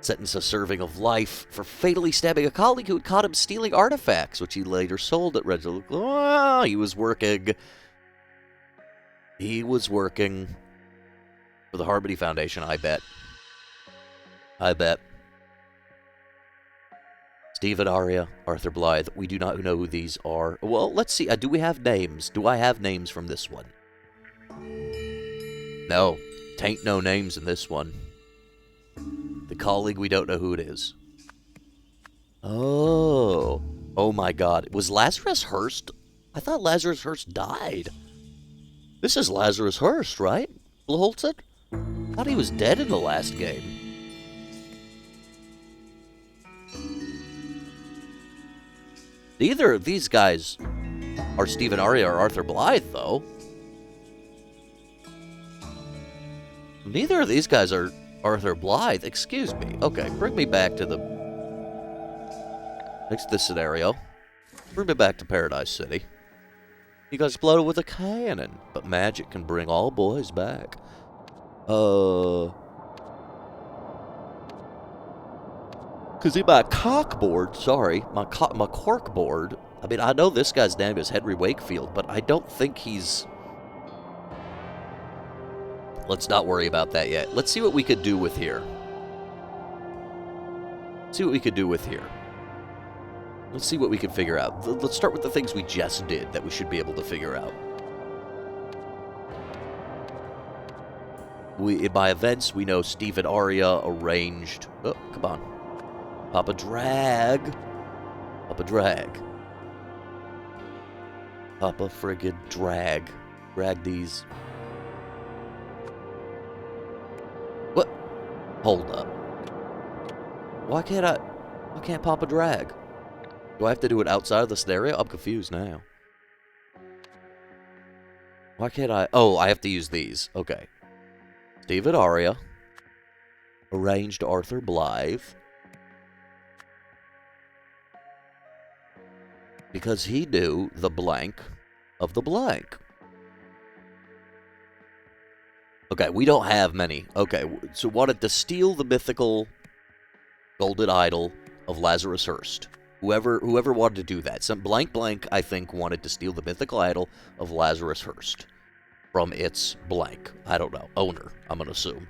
sentenced to serving of life for fatally stabbing a colleague who had caught him stealing artifacts, which he later sold at Reginald. Oh, he was working. He was working for the Harmony Foundation, I bet. I bet. Stephen Aria, Arthur Blythe. We do not know who these are. Well, let's see. Do we have names? Do I have names from this one? No. Tain't no names in this one. The colleague, we don't know who it is. Oh. Oh my god. Was Lazarus Hearst? I thought Lazarus Hearst died. This is Lazarus Hearst, right? Holtzen? I thought he was dead in the last game. Neither of these guys are Stephen Aria or Arthur Blythe, though. Neither of these guys are Arthur Blythe. Excuse me. Okay, bring me back to the... Next to this scenario. Bring me back to Paradise City. You got exploded with a cannon, but magic can bring all boys back. Cause he my cockboard, sorry, my corkboard. I mean, I know this guy's name is Henry Wakefield, but I don't think he's... Let's not worry about that yet. Let's see what we could do with here. See what we could do with here. Let's see what we can figure out. Let's start with the things we just did that we should be able to figure out. In my events, we know Stephen Aria arranged... Oh, come on. Papa Drag. Papa Drag. Papa friggin' Drag. Drag these... What? Hold up. Why can't Papa Drag? Do I have to do it outside of the scenario? I'm confused now. Why can't I... Oh, I have to use these. Okay. Stephen Aria arranged Arthur Blythe because he knew the blank of the blank. Okay, we don't have many. Okay, so wanted to steal the mythical golden idol of Lazarus Hearst. Whoever wanted to do that. Some blank, I think, wanted to steal the mythical idol of Lazarus Hearst from its blank. I don't know. Owner, I'm going to assume.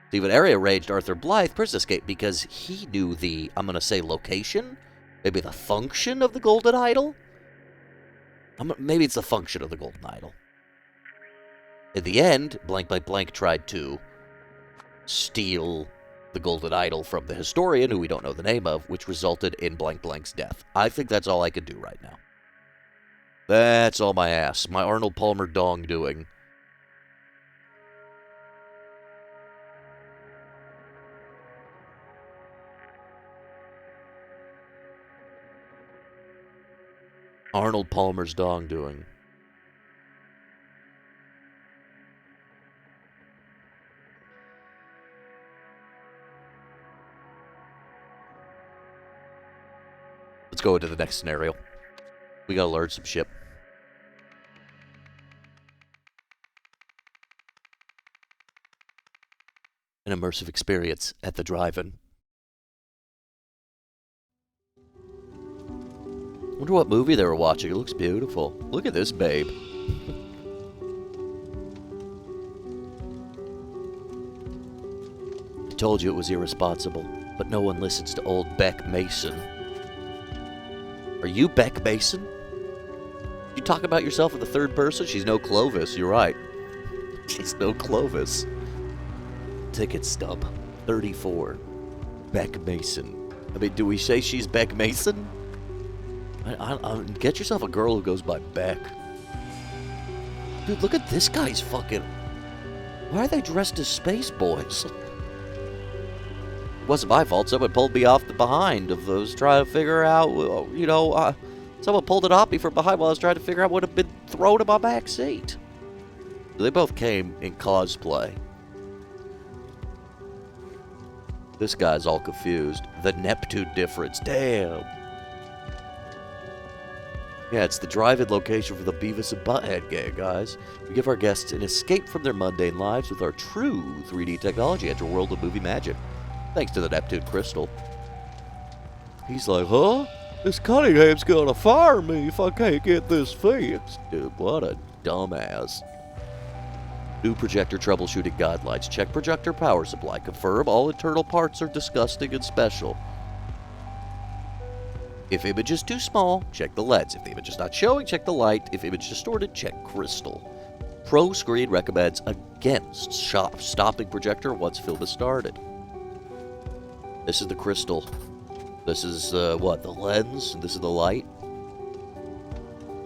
Stephen Aria arranged Arthur Blythe prison escape because he knew the, I'm going to say location? Maybe the function of the golden idol? Maybe it's the function of the golden idol. In the end, blank tried to steal the golden idol from the historian, who we don't know the name of, which resulted in blank's death. I think that's all I can do right now. That's all my ass. My Arnold Palmer dong doing. Arnold Palmer's dong doing. Let's go into the next scenario. We gotta learn some shit. An immersive experience at the drive-in. Wonder what movie they were watching. It looks beautiful. Look at this babe. I told you it was irresponsible, but no one listens to old Beck Mason. Are you Beck Mason? You talk about yourself in the third person? She's no Clovis, you're right. She's no Clovis. Ticket stub. 34. Beck Mason. I mean, do we say she's Beck Mason? Get yourself a girl who goes by Beck. Dude, look at this guy's fucking... Why are they dressed as space boys? It wasn't my fault. Someone pulled me off the behind of those trying to figure out, you know, someone pulled it off me from behind while I was trying to figure out what had been thrown in my back seat. They both came in cosplay. This guy's all confused. The Neptune difference. Damn. Yeah, it's the drive-in location for the Beavis and Butthead gang, guys. We give our guests an escape from their mundane lives with our true 3D technology at your world of movie magic. Thanks to the Neptune crystal. He's like, huh? This Cunningham's gonna fire me if I can't get this fixed. Dude, what a dumbass. New projector troubleshooting guidelines. Check projector power supply. Confirm all internal parts are disgusting and special. If image is too small, check the lens. If the image is not showing, check the light. If image distorted, check crystal. Pro Screen recommends against stopping projector once film is started. This is the crystal. This is, what, the lens? And this is the light.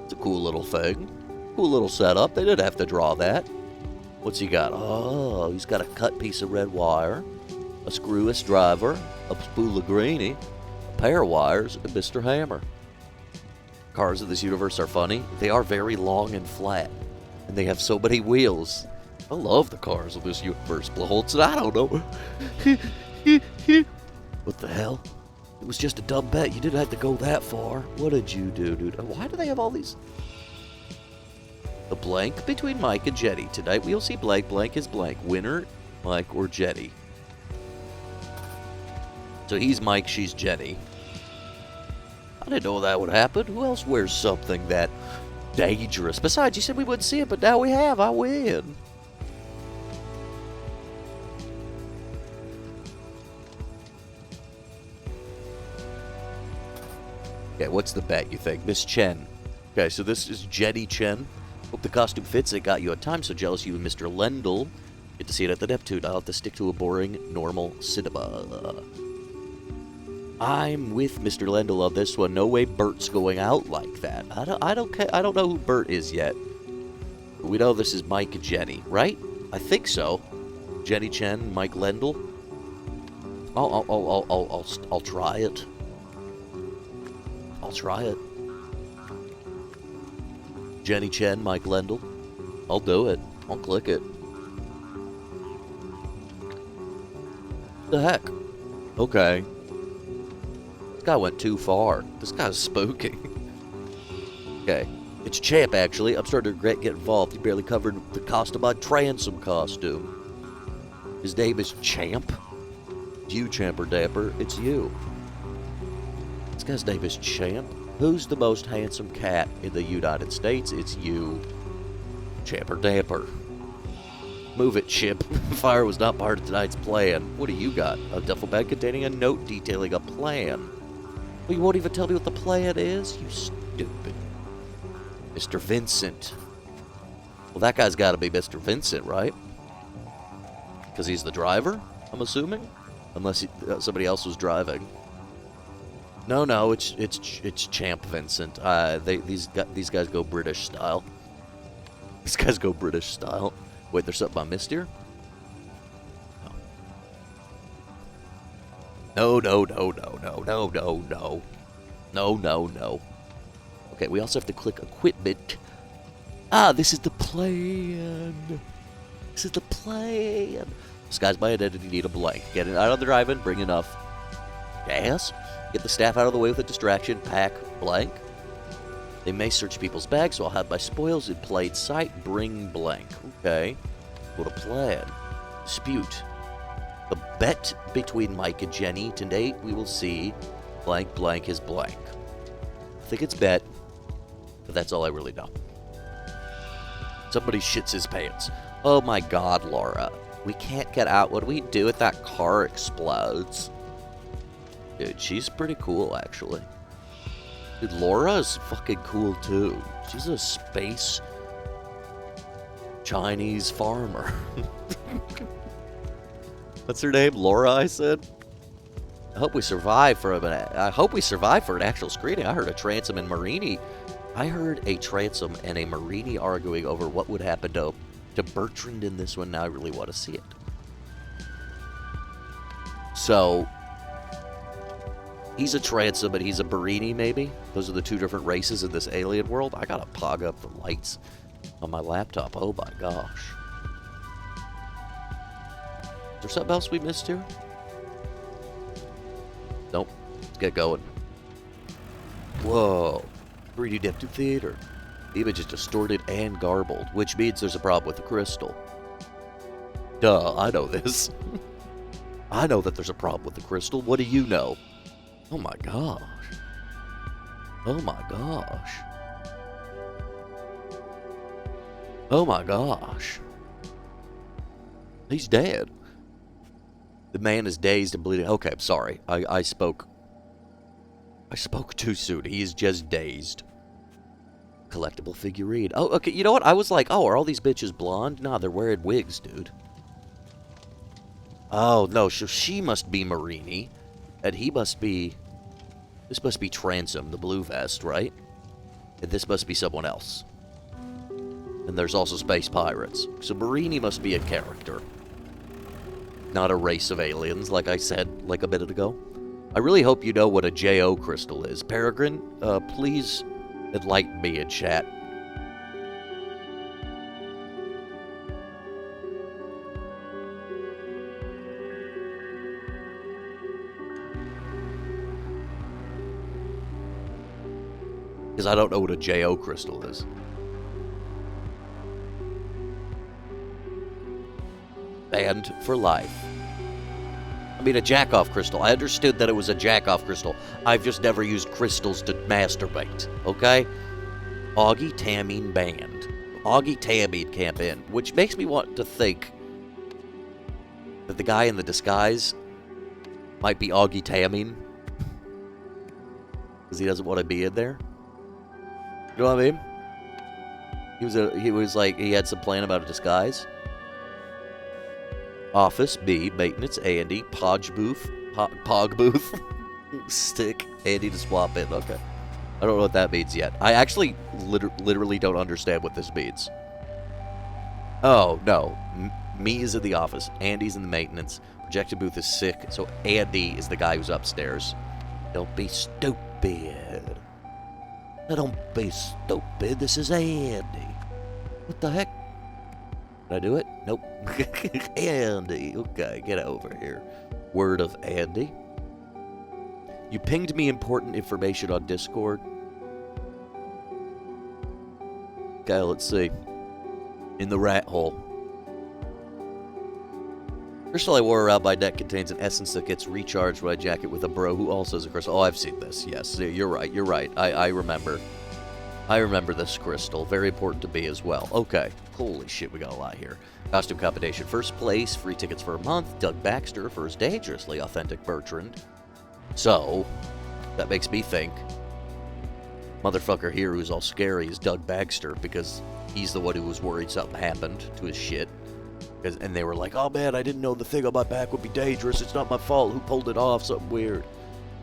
It's a cool little thing. Cool little setup. They didn't have to draw that. What's he got? Oh, he's got a cut piece of red wire, a screw-less driver, a spool of greenie, a pair of wires, and Mr. Hammer. Cars in this universe are funny. They are very long and flat, and they have so many wheels. I love the cars in this universe, Blaholtz, and I don't know. What the hell? It was just a dumb bet. You didn't have to go that far. What did you do, dude? Why do they have all these... The blank between Mike and Jenny. Tonight we'll see blank. Blank is blank. Winner, Mike or Jenny. So he's Mike, she's Jenny. I didn't know that would happen. Who else wears something that dangerous? Besides, you said we wouldn't see it, but now we have. I win. Okay, what's the bet, you think? Miss Chen. Okay, so this is Jenny Chen. Hope the costume fits. It got you a time so jealous you and Mr. Lendl get to see it at the Neptune. I'll have to stick to a boring, normal cinema. I'm with Mr. Lendl on this one. No way Bert's going out like that. I don't know who Bert is yet. But we know this is Mike and Jenny, right? I think so. Jenny Chen, Mike Lendl. I'll try it. I'll try it. Jenny Chen, Mike Lendl. I'll do it. I'll click it. The heck? Okay. This guy went too far. This guy's spooky. Okay. It's Champ, actually. I'm starting to regret getting involved. He barely covered the cost of my transom costume. His name is Champ. It's you, Champer Dapper. It's you. This guy's name is Champ. Who's the most handsome cat in the United States? It's you, Champer Damper. Move it, Chip. Fire was not part of tonight's plan. What do you got? A duffel bag containing a note detailing a plan. Well, you won't even tell me what the plan is? You stupid. Mr. Vincent. Well, that guy's got to be Mr. Vincent, right? Because he's the driver, I'm assuming? Unless somebody else was driving. No, it's Champ Vincent. These guys go British style. These guys go British style. Wait, there's something I missed here? No. No. Okay, we also have to click equipment. Ah, this is the plan. This is the plan. Disguise my identity, need a blank. Get it out of the drive-in, bring enough gas. Get the staff out of the way with a distraction. Pack blank. They may search people's bags, so I'll have my spoils in plain sight. Bring blank. Okay. What a plan. Dispute. The bet between Mike and Jenny. Today we will see blank blank is blank. I think it's bet, but that's all I really know. Somebody shits his pants. Oh my god, Laura. We can't get out. What do we do if that car explodes? Dude, she's pretty cool, actually. Dude, Laura is fucking cool, too. She's a space Chinese farmer. What's her name? Laura, I said? I hope we survive for an actual screening. I heard a Transom and Marini. I heard a Transom and a Marini arguing over what would happen to Bertrand in this one. Now I really want to see it. So, he's a Transom and he's a Barini, maybe? Those are the two different races in this alien world. I gotta pog up the lights on my laptop. Oh my gosh. Is there something else we missed here? Nope. Let's get going. Whoa. 3D depth theater. The image is distorted and garbled, which means there's a problem with the crystal. Duh, I know this. I know that there's a problem with the crystal. What do you know? Oh my gosh. Oh my gosh. Oh my gosh. He's dead. The man is dazed and bleeding. Okay, I'm sorry. I spoke too soon. He is just dazed. Collectible figurine. Oh, okay. You know what? I was like, oh, are all these bitches blonde? Nah, they're wearing wigs, dude. Oh, no. So she must be Marini. And he must be... This must be Transom, the blue vest, right? And this must be someone else. And there's also space pirates. So Marini must be a character. Not a race of aliens, like I said like a minute ago. I really hope you know what a JO crystal is. Peregrine, please enlighten me in chat. Because I don't know what a JO crystal is. Banned for life. I mean, a jack-off crystal. I understood that it was a jack-off crystal. I've just never used crystals to masturbate, okay? Augie Tamine banned. Augie Tamine camp in, which makes me want to think that the guy in the disguise might be Augie Tamine. Because he doesn't want to be in there. You know what I mean? He was like, he had some plan about a disguise. Office, B, maintenance, Andy, Pog booth, stick, Andy to swap in. Okay. I don't know what that means yet. I actually literally don't understand what this means. Oh, no. Me is in the office. Andy's in the maintenance. Projection booth is sick, so Andy is the guy who's upstairs. Don't be stupid. Don't be stupid. This is Andy. What the heck? Did I do it? Nope. Andy. Okay, get over here. Word of Andy. You pinged me important information on Discord. Okay, let's see. In the rat hole. Crystal I wore around my neck contains an essence that gets recharged when I jack it with a bro who also has a crystal. Oh, I've seen this. Yes, you're right. You're right. I remember. I remember this crystal. Very important to me as well. Okay. Holy shit, we got a lot here. Costume combination. First place. Free tickets for a month. Doug Baxter for his dangerously authentic Bertrand. So, that makes me think motherfucker here who's all scary is Doug Baxter because he's the one who was worried something happened to his shit. And they were like, oh man, I didn't know the thing on my back would be dangerous. It's not my fault. Who pulled it off? Something weird.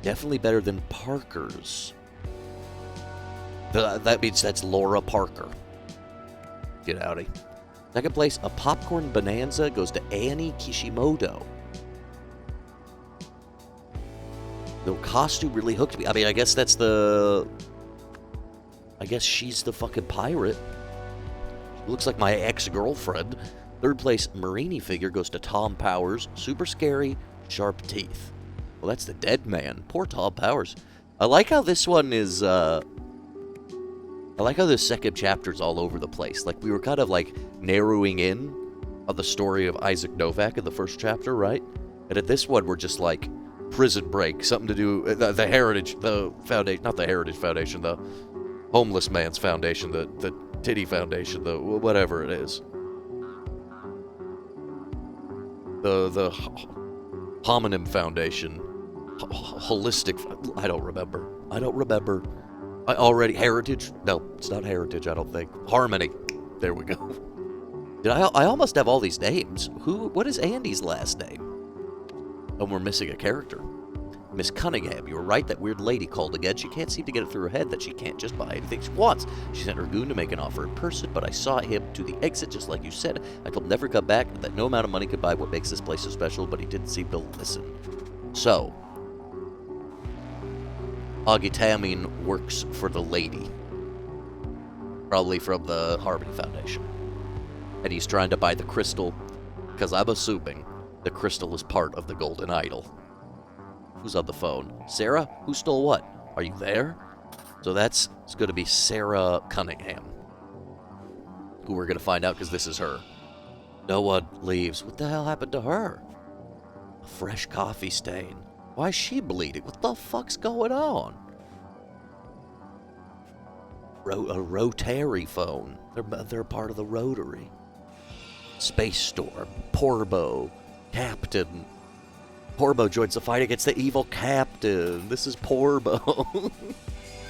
Definitely better than Parker's. That means that's Laura Parker. Get outie. Second place, a popcorn bonanza goes to Annie Kishimoto. The costume really hooked me. I mean, I guess that's the... I guess she's the fucking pirate. She looks like my ex-girlfriend. Third place, Marini figure goes to Tom Powers. Super scary, sharp teeth. Well, that's the dead man. Poor Tom Powers. I like how this one is, I like how this second chapter's all over the place. Like, we were kind of, like, narrowing in on the story of Isaac Novak in the first chapter, right? And at this one, we're just, like, prison break. Something to do, the Heritage, the Foundation, not the Heritage Foundation, the Homeless Man's Foundation, the Titty Foundation, the whatever it is. The Homonym Foundation. Holistic... I don't remember. Heritage? No, it's not Heritage, I don't think. Harmony. There we go. I almost have all these names. What is Andy's last name? And we're missing a character. Miss Cunningham, you were right, that weird lady called again. She can't seem to get it through her head that she can't just buy anything she wants. She sent her goon to make an offer in person, but I saw him to the exit just like you said. I told him never come back, that no amount of money could buy what makes this place so special, but he didn't seem to listen. So, Augitamin works for the lady. Probably from the Harmony Foundation. And he's trying to buy the crystal, because I'm assuming the crystal is part of the golden idol. Who's on the phone? Sarah? Who stole what? Are you there? So it's going to be Sarah Cunningham. Who we're going to find out because this is her. No one leaves. What the hell happened to her? A fresh coffee stain. Why is she bleeding? What the fuck's going on? A rotary phone. They're part of the Rotary. Space Storm. Porbo. Captain. Porbo joins the fight against the evil captain. This is Porbo.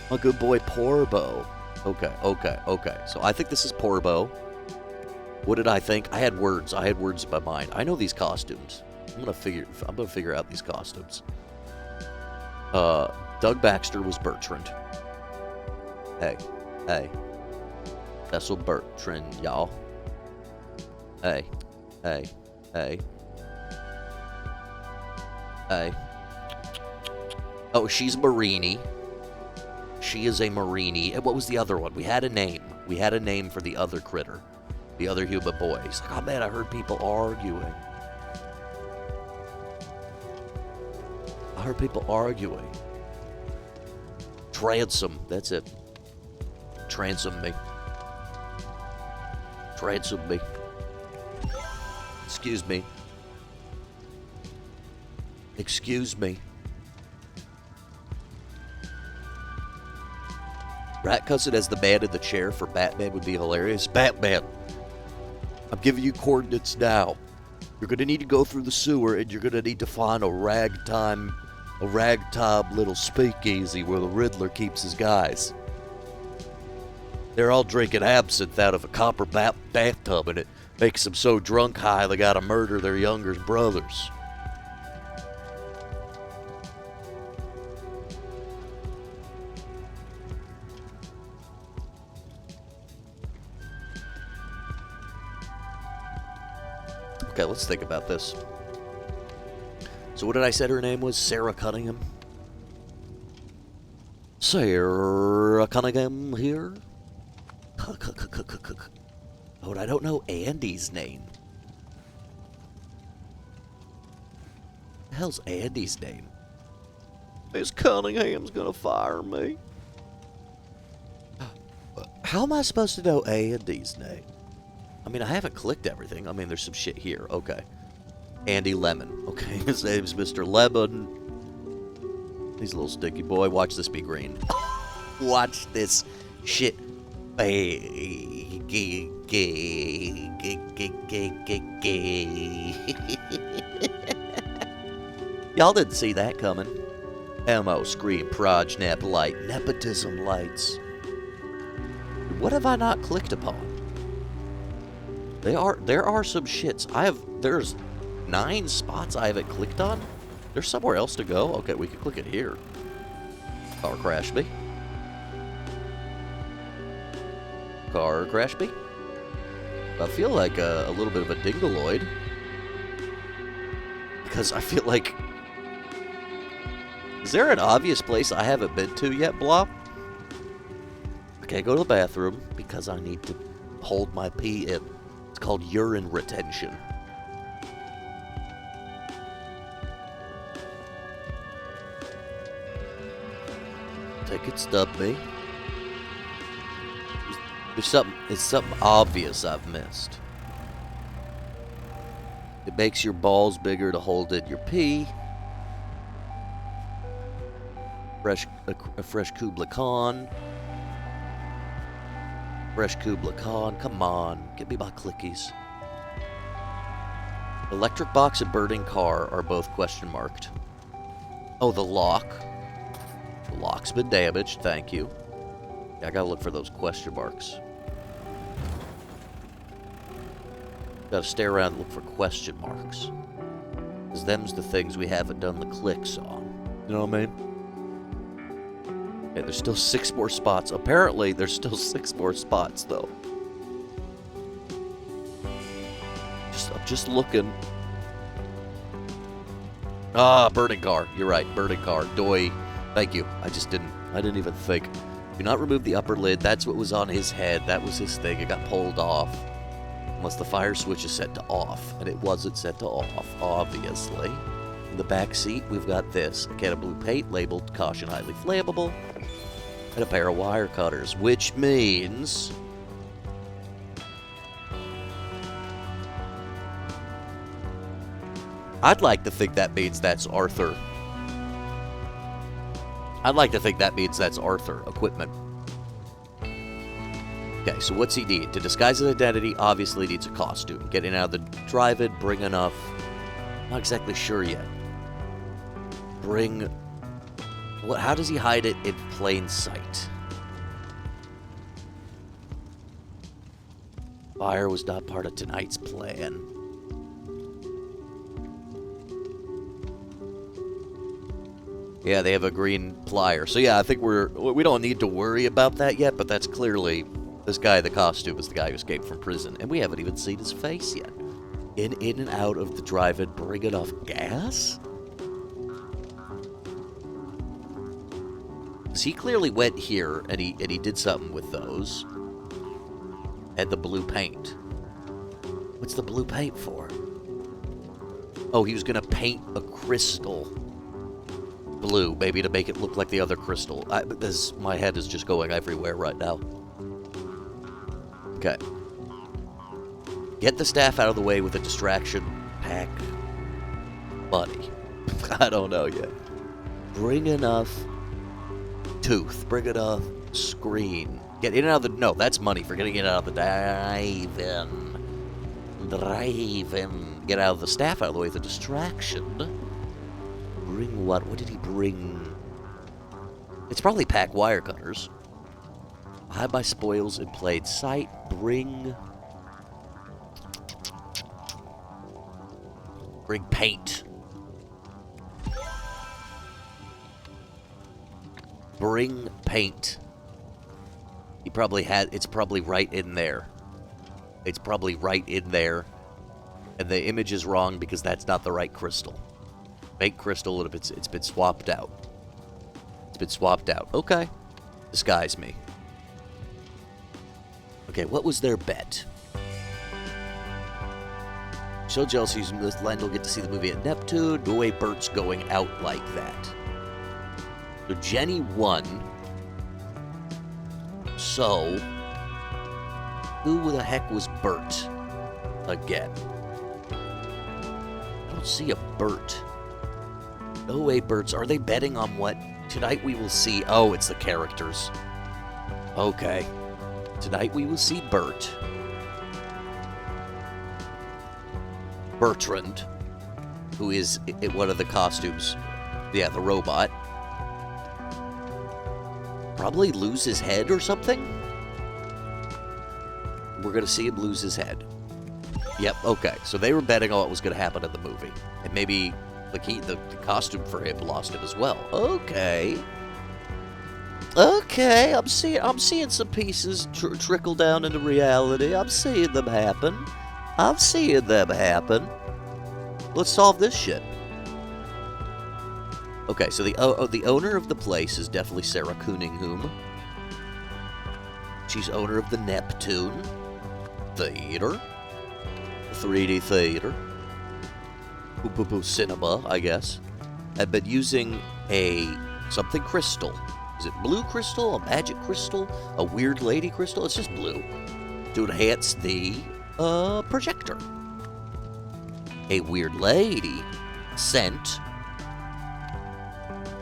My good boy Porbo. Okay. So I think this is Porbo. What did I think? I had words in my mind. I know these costumes. I'm gonna figure out these costumes. Doug Baxter was Bertrand. Hey. That's what Bertrand, y'all. Hey. Oh, she's Marini. She is a Marini. And what was the other one? We had a name. We had a name for the other critter. The other human boy. He's like, oh man, I heard people arguing. Transom. That's it. Transom me. Excuse me. Rat Cousin as the man in the chair for Batman would be hilarious. Batman, I'm giving you coordinates now. You're going to need to go through the sewer and you're going to need to find a ragtime little speakeasy where the Riddler keeps his guys. They're all drinking absinthe out of a copper bathtub and it makes them so drunk high they got to murder their younger brothers. Okay, let's think about this. So what did I say her name was? Sarah Cunningham? Sarah Cunningham here? Oh, and I don't know Andy's name. What the hell's Andy's name? Miss Cunningham's gonna fire me. How am I supposed to know Andy's name? I mean, I haven't clicked everything. I mean, there's some shit here. Okay. Andy Lemon. Okay, his name's Mr. Lemon. He's a little sticky boy. Watch this be green. Watch this shit be Y'all didn't see that coming. Ammo, scream, proj, nep, light, nepotism lights. What have I not clicked upon? There are some shits. There's 9 spots I haven't clicked on. There's somewhere else to go. Okay, we can click it here. Car crash me. Car crash me. I feel like a little bit of a dingaloid. Because I feel like... Is there an obvious place I haven't been to yet, Blob? Okay, go to the bathroom because I need to hold my pee in. It's called urine retention. Take it, stub me. It's something obvious I've missed. It makes your balls bigger to hold in your pee. A fresh Kubla Khan. Fresh Kubla Khan. Come on, give me my clickies. Electric box and burning car are both question marked. Oh, the lock. The lock's been damaged, thank you. Yeah, I gotta look for those question marks. Gotta stay around and look for question marks. Because them's the things we haven't done the clicks on. You know what I mean? Okay, there's still 6 more spots. Apparently, there's still 6 more spots, though. I'm just looking. Ah, burning car. You're right, burning car. Doi. Thank you. I didn't even think. Do not remove the upper lid. That's what was on his head. That was his thing. It got pulled off. Unless the fire switch is set to off. And it wasn't set to off, obviously. In the back seat, we've got this. A can of blue paint labeled caution highly flammable. And a pair of wire cutters. Which means... I'd like to think that means that's Arthur. I'd like to think that means that's Arthur equipment. Okay, so what's he need? To disguise his identity, obviously needs a costume. Getting out of the drive-in, bring enough... Not exactly sure yet. Bring... What? How does he hide it in plain sight? Fire was not part of tonight's plan. Yeah, they have a green plier. So yeah, I think we don't need to worry about that yet, but that's clearly... This guy in the costume is the guy who escaped from prison, and we haven't even seen his face yet. In and out of the drive-in, bring enough gas? So he clearly went here, and he did something with those. And the blue paint. What's the blue paint for? Oh, he was gonna paint a crystal blue, maybe to make it look like the other crystal. My head is just going everywhere right now. Okay. Get the staff out of the way with a distraction pack. Money. I don't know yet. Bring enough tooth. Bring enough screen. Get in and out of the... No, that's money for getting in and out of the drive-in. Drive-in. Get out of the staff out of the way with a distraction. Bring what? What did he bring? It's probably pack wire cutters. Hide my spoils in plain sight. Bring paint. Bring paint. He probably had... It's probably right in there. It's probably right in there. And the image is wrong because that's not the right crystal. Fake crystal, it's been swapped out. It's been swapped out. Okay. Disguise me. Okay, what was their bet? So jealous using this land will get to see the movie at Neptune. No way Bert's going out like that. So Jenny won. So, who the heck was Bert? Again. I don't see a Bert. No way Bert's. Are they betting on what? Tonight we will see. Oh, it's the characters. Okay. Tonight we will see Bert. Bertrand, who is in one of the costumes. Yeah, the robot. Probably lose his head or something? We're going to see him lose his head. Yep, okay. So they were betting on what was going to happen in the movie. And maybe the costume for him lost it as well. Okay. Okay, I'm seeing some pieces trickle down into reality. I'm seeing them happen. Let's solve this shit. Okay, so the owner of the place is definitely Sarah Cunningham. She's owner of the Neptune Theater, 3D theater, cinema, I guess. I've been using something crystal. Is it blue crystal, a magic crystal, a weird lady crystal? It's just blue to enhance the projector. A weird lady sent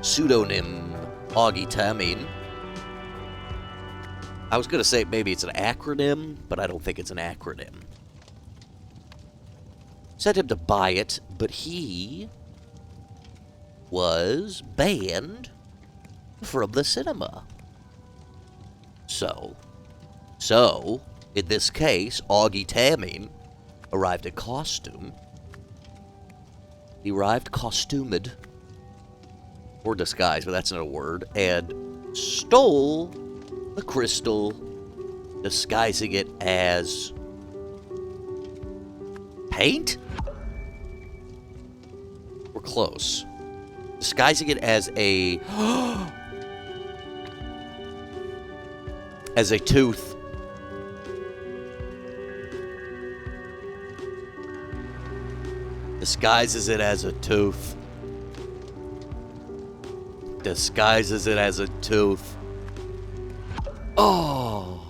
pseudonym Augie Tamine. I was going to say maybe it's an acronym, but I don't think it's an acronym. Sent him to buy it, but he was banned from the cinema. So, in this case, Augie Tamine arrived in costume. He arrived costumed, or disguised, but that's not a word, and stole the crystal, disguising it as paint? We're close. Disguising it as a as a tooth. Disguises it as a tooth. Disguises it as a tooth. Oh.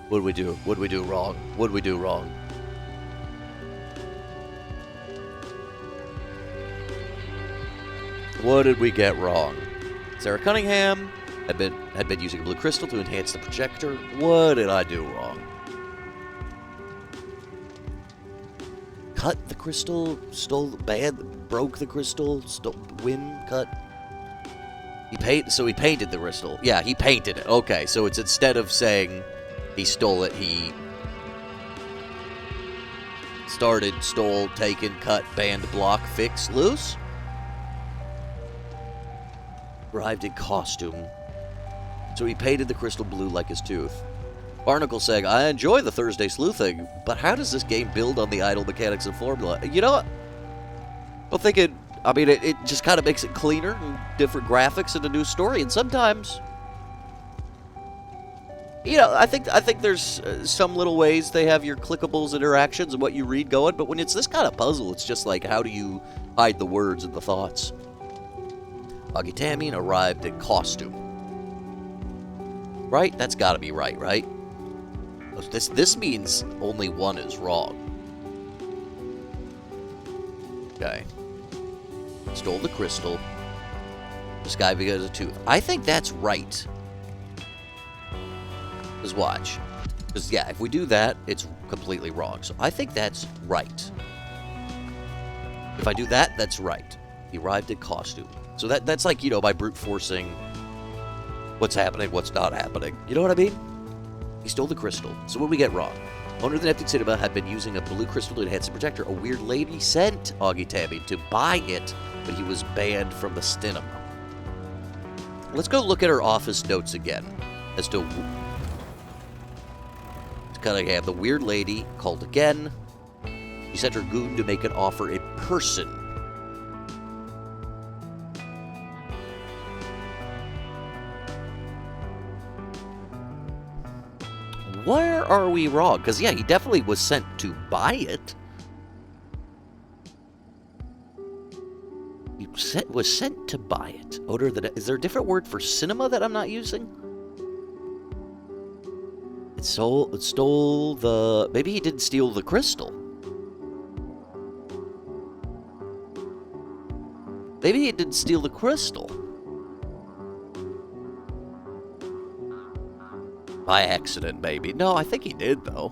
What'd we do? What'd we do wrong? What'd we do wrong? What did we get wrong? Sarah Cunningham had been using a blue crystal to enhance the projector. What did I do wrong? Cut the crystal, stole the bad, broke the crystal, cut. So he painted the crystal. Yeah, he painted it. Okay, so it's instead of saying he stole it, he started, stole, taken, cut, banned, block, fix, loose. Arrived in costume. So he painted the crystal blue like his tooth. Barnacle saying, I enjoy the Thursday sleuthing, but how does this game build on the idle mechanics and formula? You know what? Well, thinking, I mean, it just kind of makes it cleaner, and different graphics and a new story, and sometimes, you know, I think there's some little ways they have your clickables, interactions, and what you read going, but when it's this kind of puzzle, it's just like, how do you hide the words and the thoughts? Augitamin arrived in costume. Right? That's gotta be right, right? This means only one is wrong. Okay. Stole the crystal. This guy because of a tooth. I think that's right. Just watch. Because, yeah, if we do that, it's completely wrong. So I think that's right. If I do that, that's right. He arrived in costume. So that's like, you know, by brute forcing what's happening, what's not happening. You know what I mean? He stole the crystal. So what did we get wrong? Owner of the Neptune Cinema had been using a blue crystal to enhance the projector. A weird lady sent Augie Tammy to buy it, but he was banned from the cinema. Let's go look at her office notes again. As to Cunningham, the weird lady called again. She sent her goon to make an offer in person. Where are we wrong? Because, yeah, he definitely was sent to buy it. He was sent to buy it. Is there a different word for cinema that I'm not using? It stole the... Maybe he didn't steal the crystal. Maybe he didn't steal the crystal. By accident, maybe. No, I think he did, though.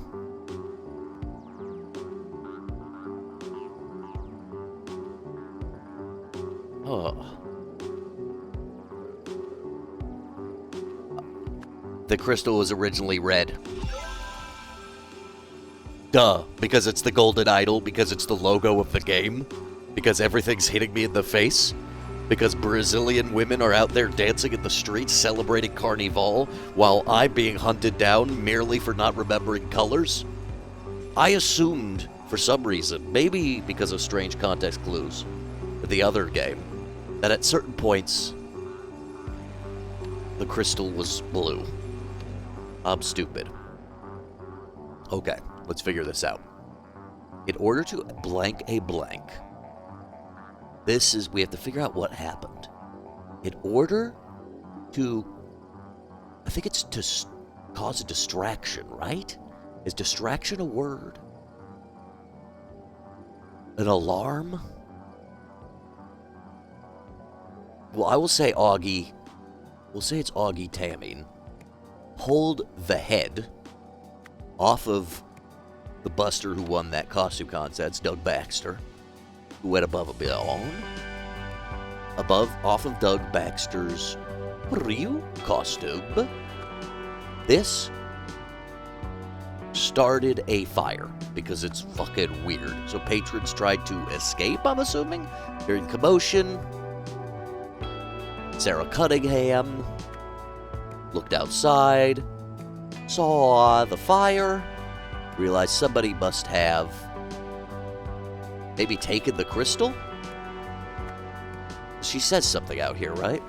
Oh. The crystal was originally red. Duh. Because it's the golden idol. Because it's the logo of the game. Because everything's hitting me in the face. Because Brazilian women are out there dancing in the streets celebrating Carnival, while I'm being hunted down merely for not remembering colors? I assumed, for some reason, maybe because of strange context clues, with the other game, that at certain points, the crystal was blue. I'm stupid. Okay, let's figure this out. In order to blank a blank, we have to figure out what happened. In order to, I think it's to cause a distraction, right? Is distraction a word? An alarm? Well, I will say Augie. We'll say it's Augie Tamming. Hold the head off of the buster who won that costume contest, Doug Baxter, who went above a beyond. Off of Doug Baxter's Ryu costume. This started a fire because it's fucking weird. So patrons tried to escape, I'm assuming. Hearing commotion, Sarah Cunningham looked outside, saw the fire, realized somebody must have maybe taken the crystal? She says something out here, right?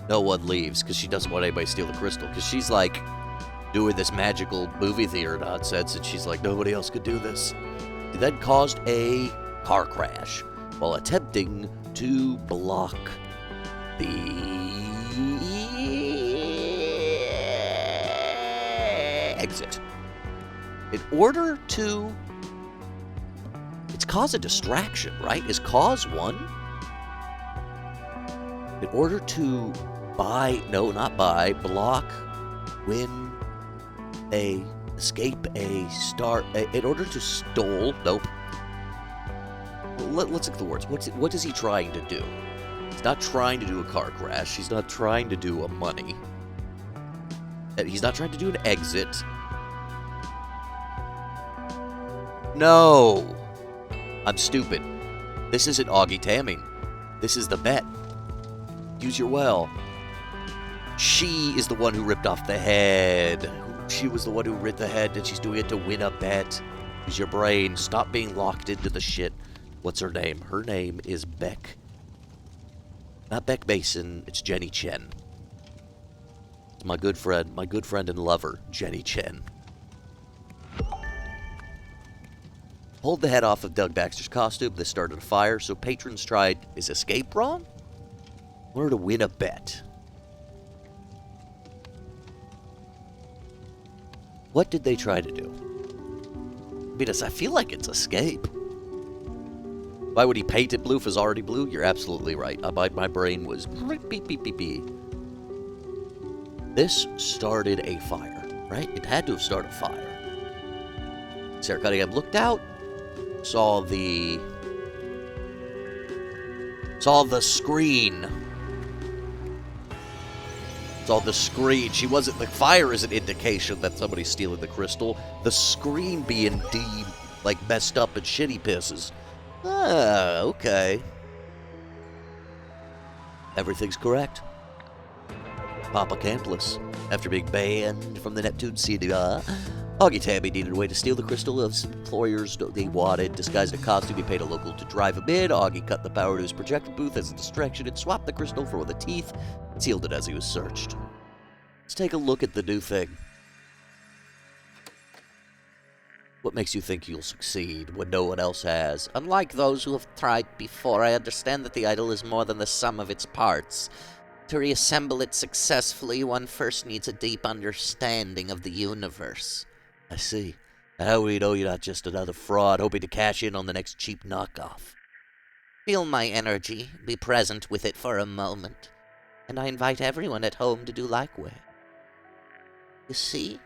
No one leaves because she doesn't want anybody to steal the crystal, because she's like doing this magical movie theater nonsense, and she's like, nobody else could do this. It then caused a car crash while attempting to block the exit. In order to... It's cause a distraction, right? Is cause one? In order to block, win, escape, in order to stall, nope. Let's look at the words. What is he trying to do? He's not trying to do a car crash. He's not trying to do a money. He's not trying to do an exit. No! I'm stupid. This isn't Augie Tamming. This is the bet. Use your well. She is the one who ripped off the head. She was the one who ripped the head, and she's doing it to win a bet. Use your brain. Stop being locked into the shit. What's her name? Her name is Beck. Not Beck Mason. It's Jenny Chen. My good friend and lover, Jenny Chen. Pulled the head off of Doug Baxter's costume. This started a fire, so patrons tried... Is escape wrong? In order to win a bet. What did they try to do? Because I feel like it's escape. Why would he paint it blue if it's already blue? You're absolutely right. My brain was beep, beep, beep, beep. This started a fire, right? It had to have started a fire. Sarah Cunningham looked out, saw the screen. Saw the screen. She wasn't... The fire is an indication that somebody's stealing the crystal. The screen being messed up and shitty pisses. Ah, okay. Everything's correct. Papa Cantless, after being banned from the Neptune cinema, Augie Tabby needed a way to steal the crystal of some employers they wanted. Disguised in a costume, he paid a local to drive him in. Augie cut the power to his projector booth as a distraction and swapped the crystal for one of the teeth, and sealed it as he was searched. Let's take a look at the new thing. What makes you think you'll succeed when no one else has? Unlike those who have tried before, I understand that the idol is more than the sum of its parts. To reassemble it successfully, one first needs a deep understanding of the universe. I see. How do we know you're not just another fraud hoping to cash in on the next cheap knockoff? Feel my energy, be present with it for a moment, and I invite everyone at home to do likewise. You see?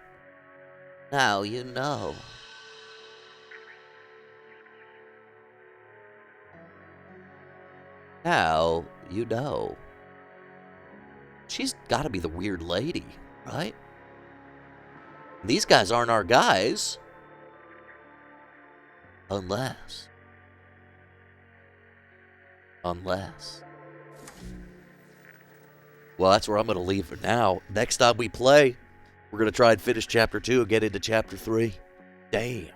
Now you know. Now you know. She's gotta be the weird lady, right? These guys aren't our guys. Unless. Well, that's where I'm going to leave it now. Next time we play, we're going to try and finish Chapter 2 and get into Chapter 3. Damn.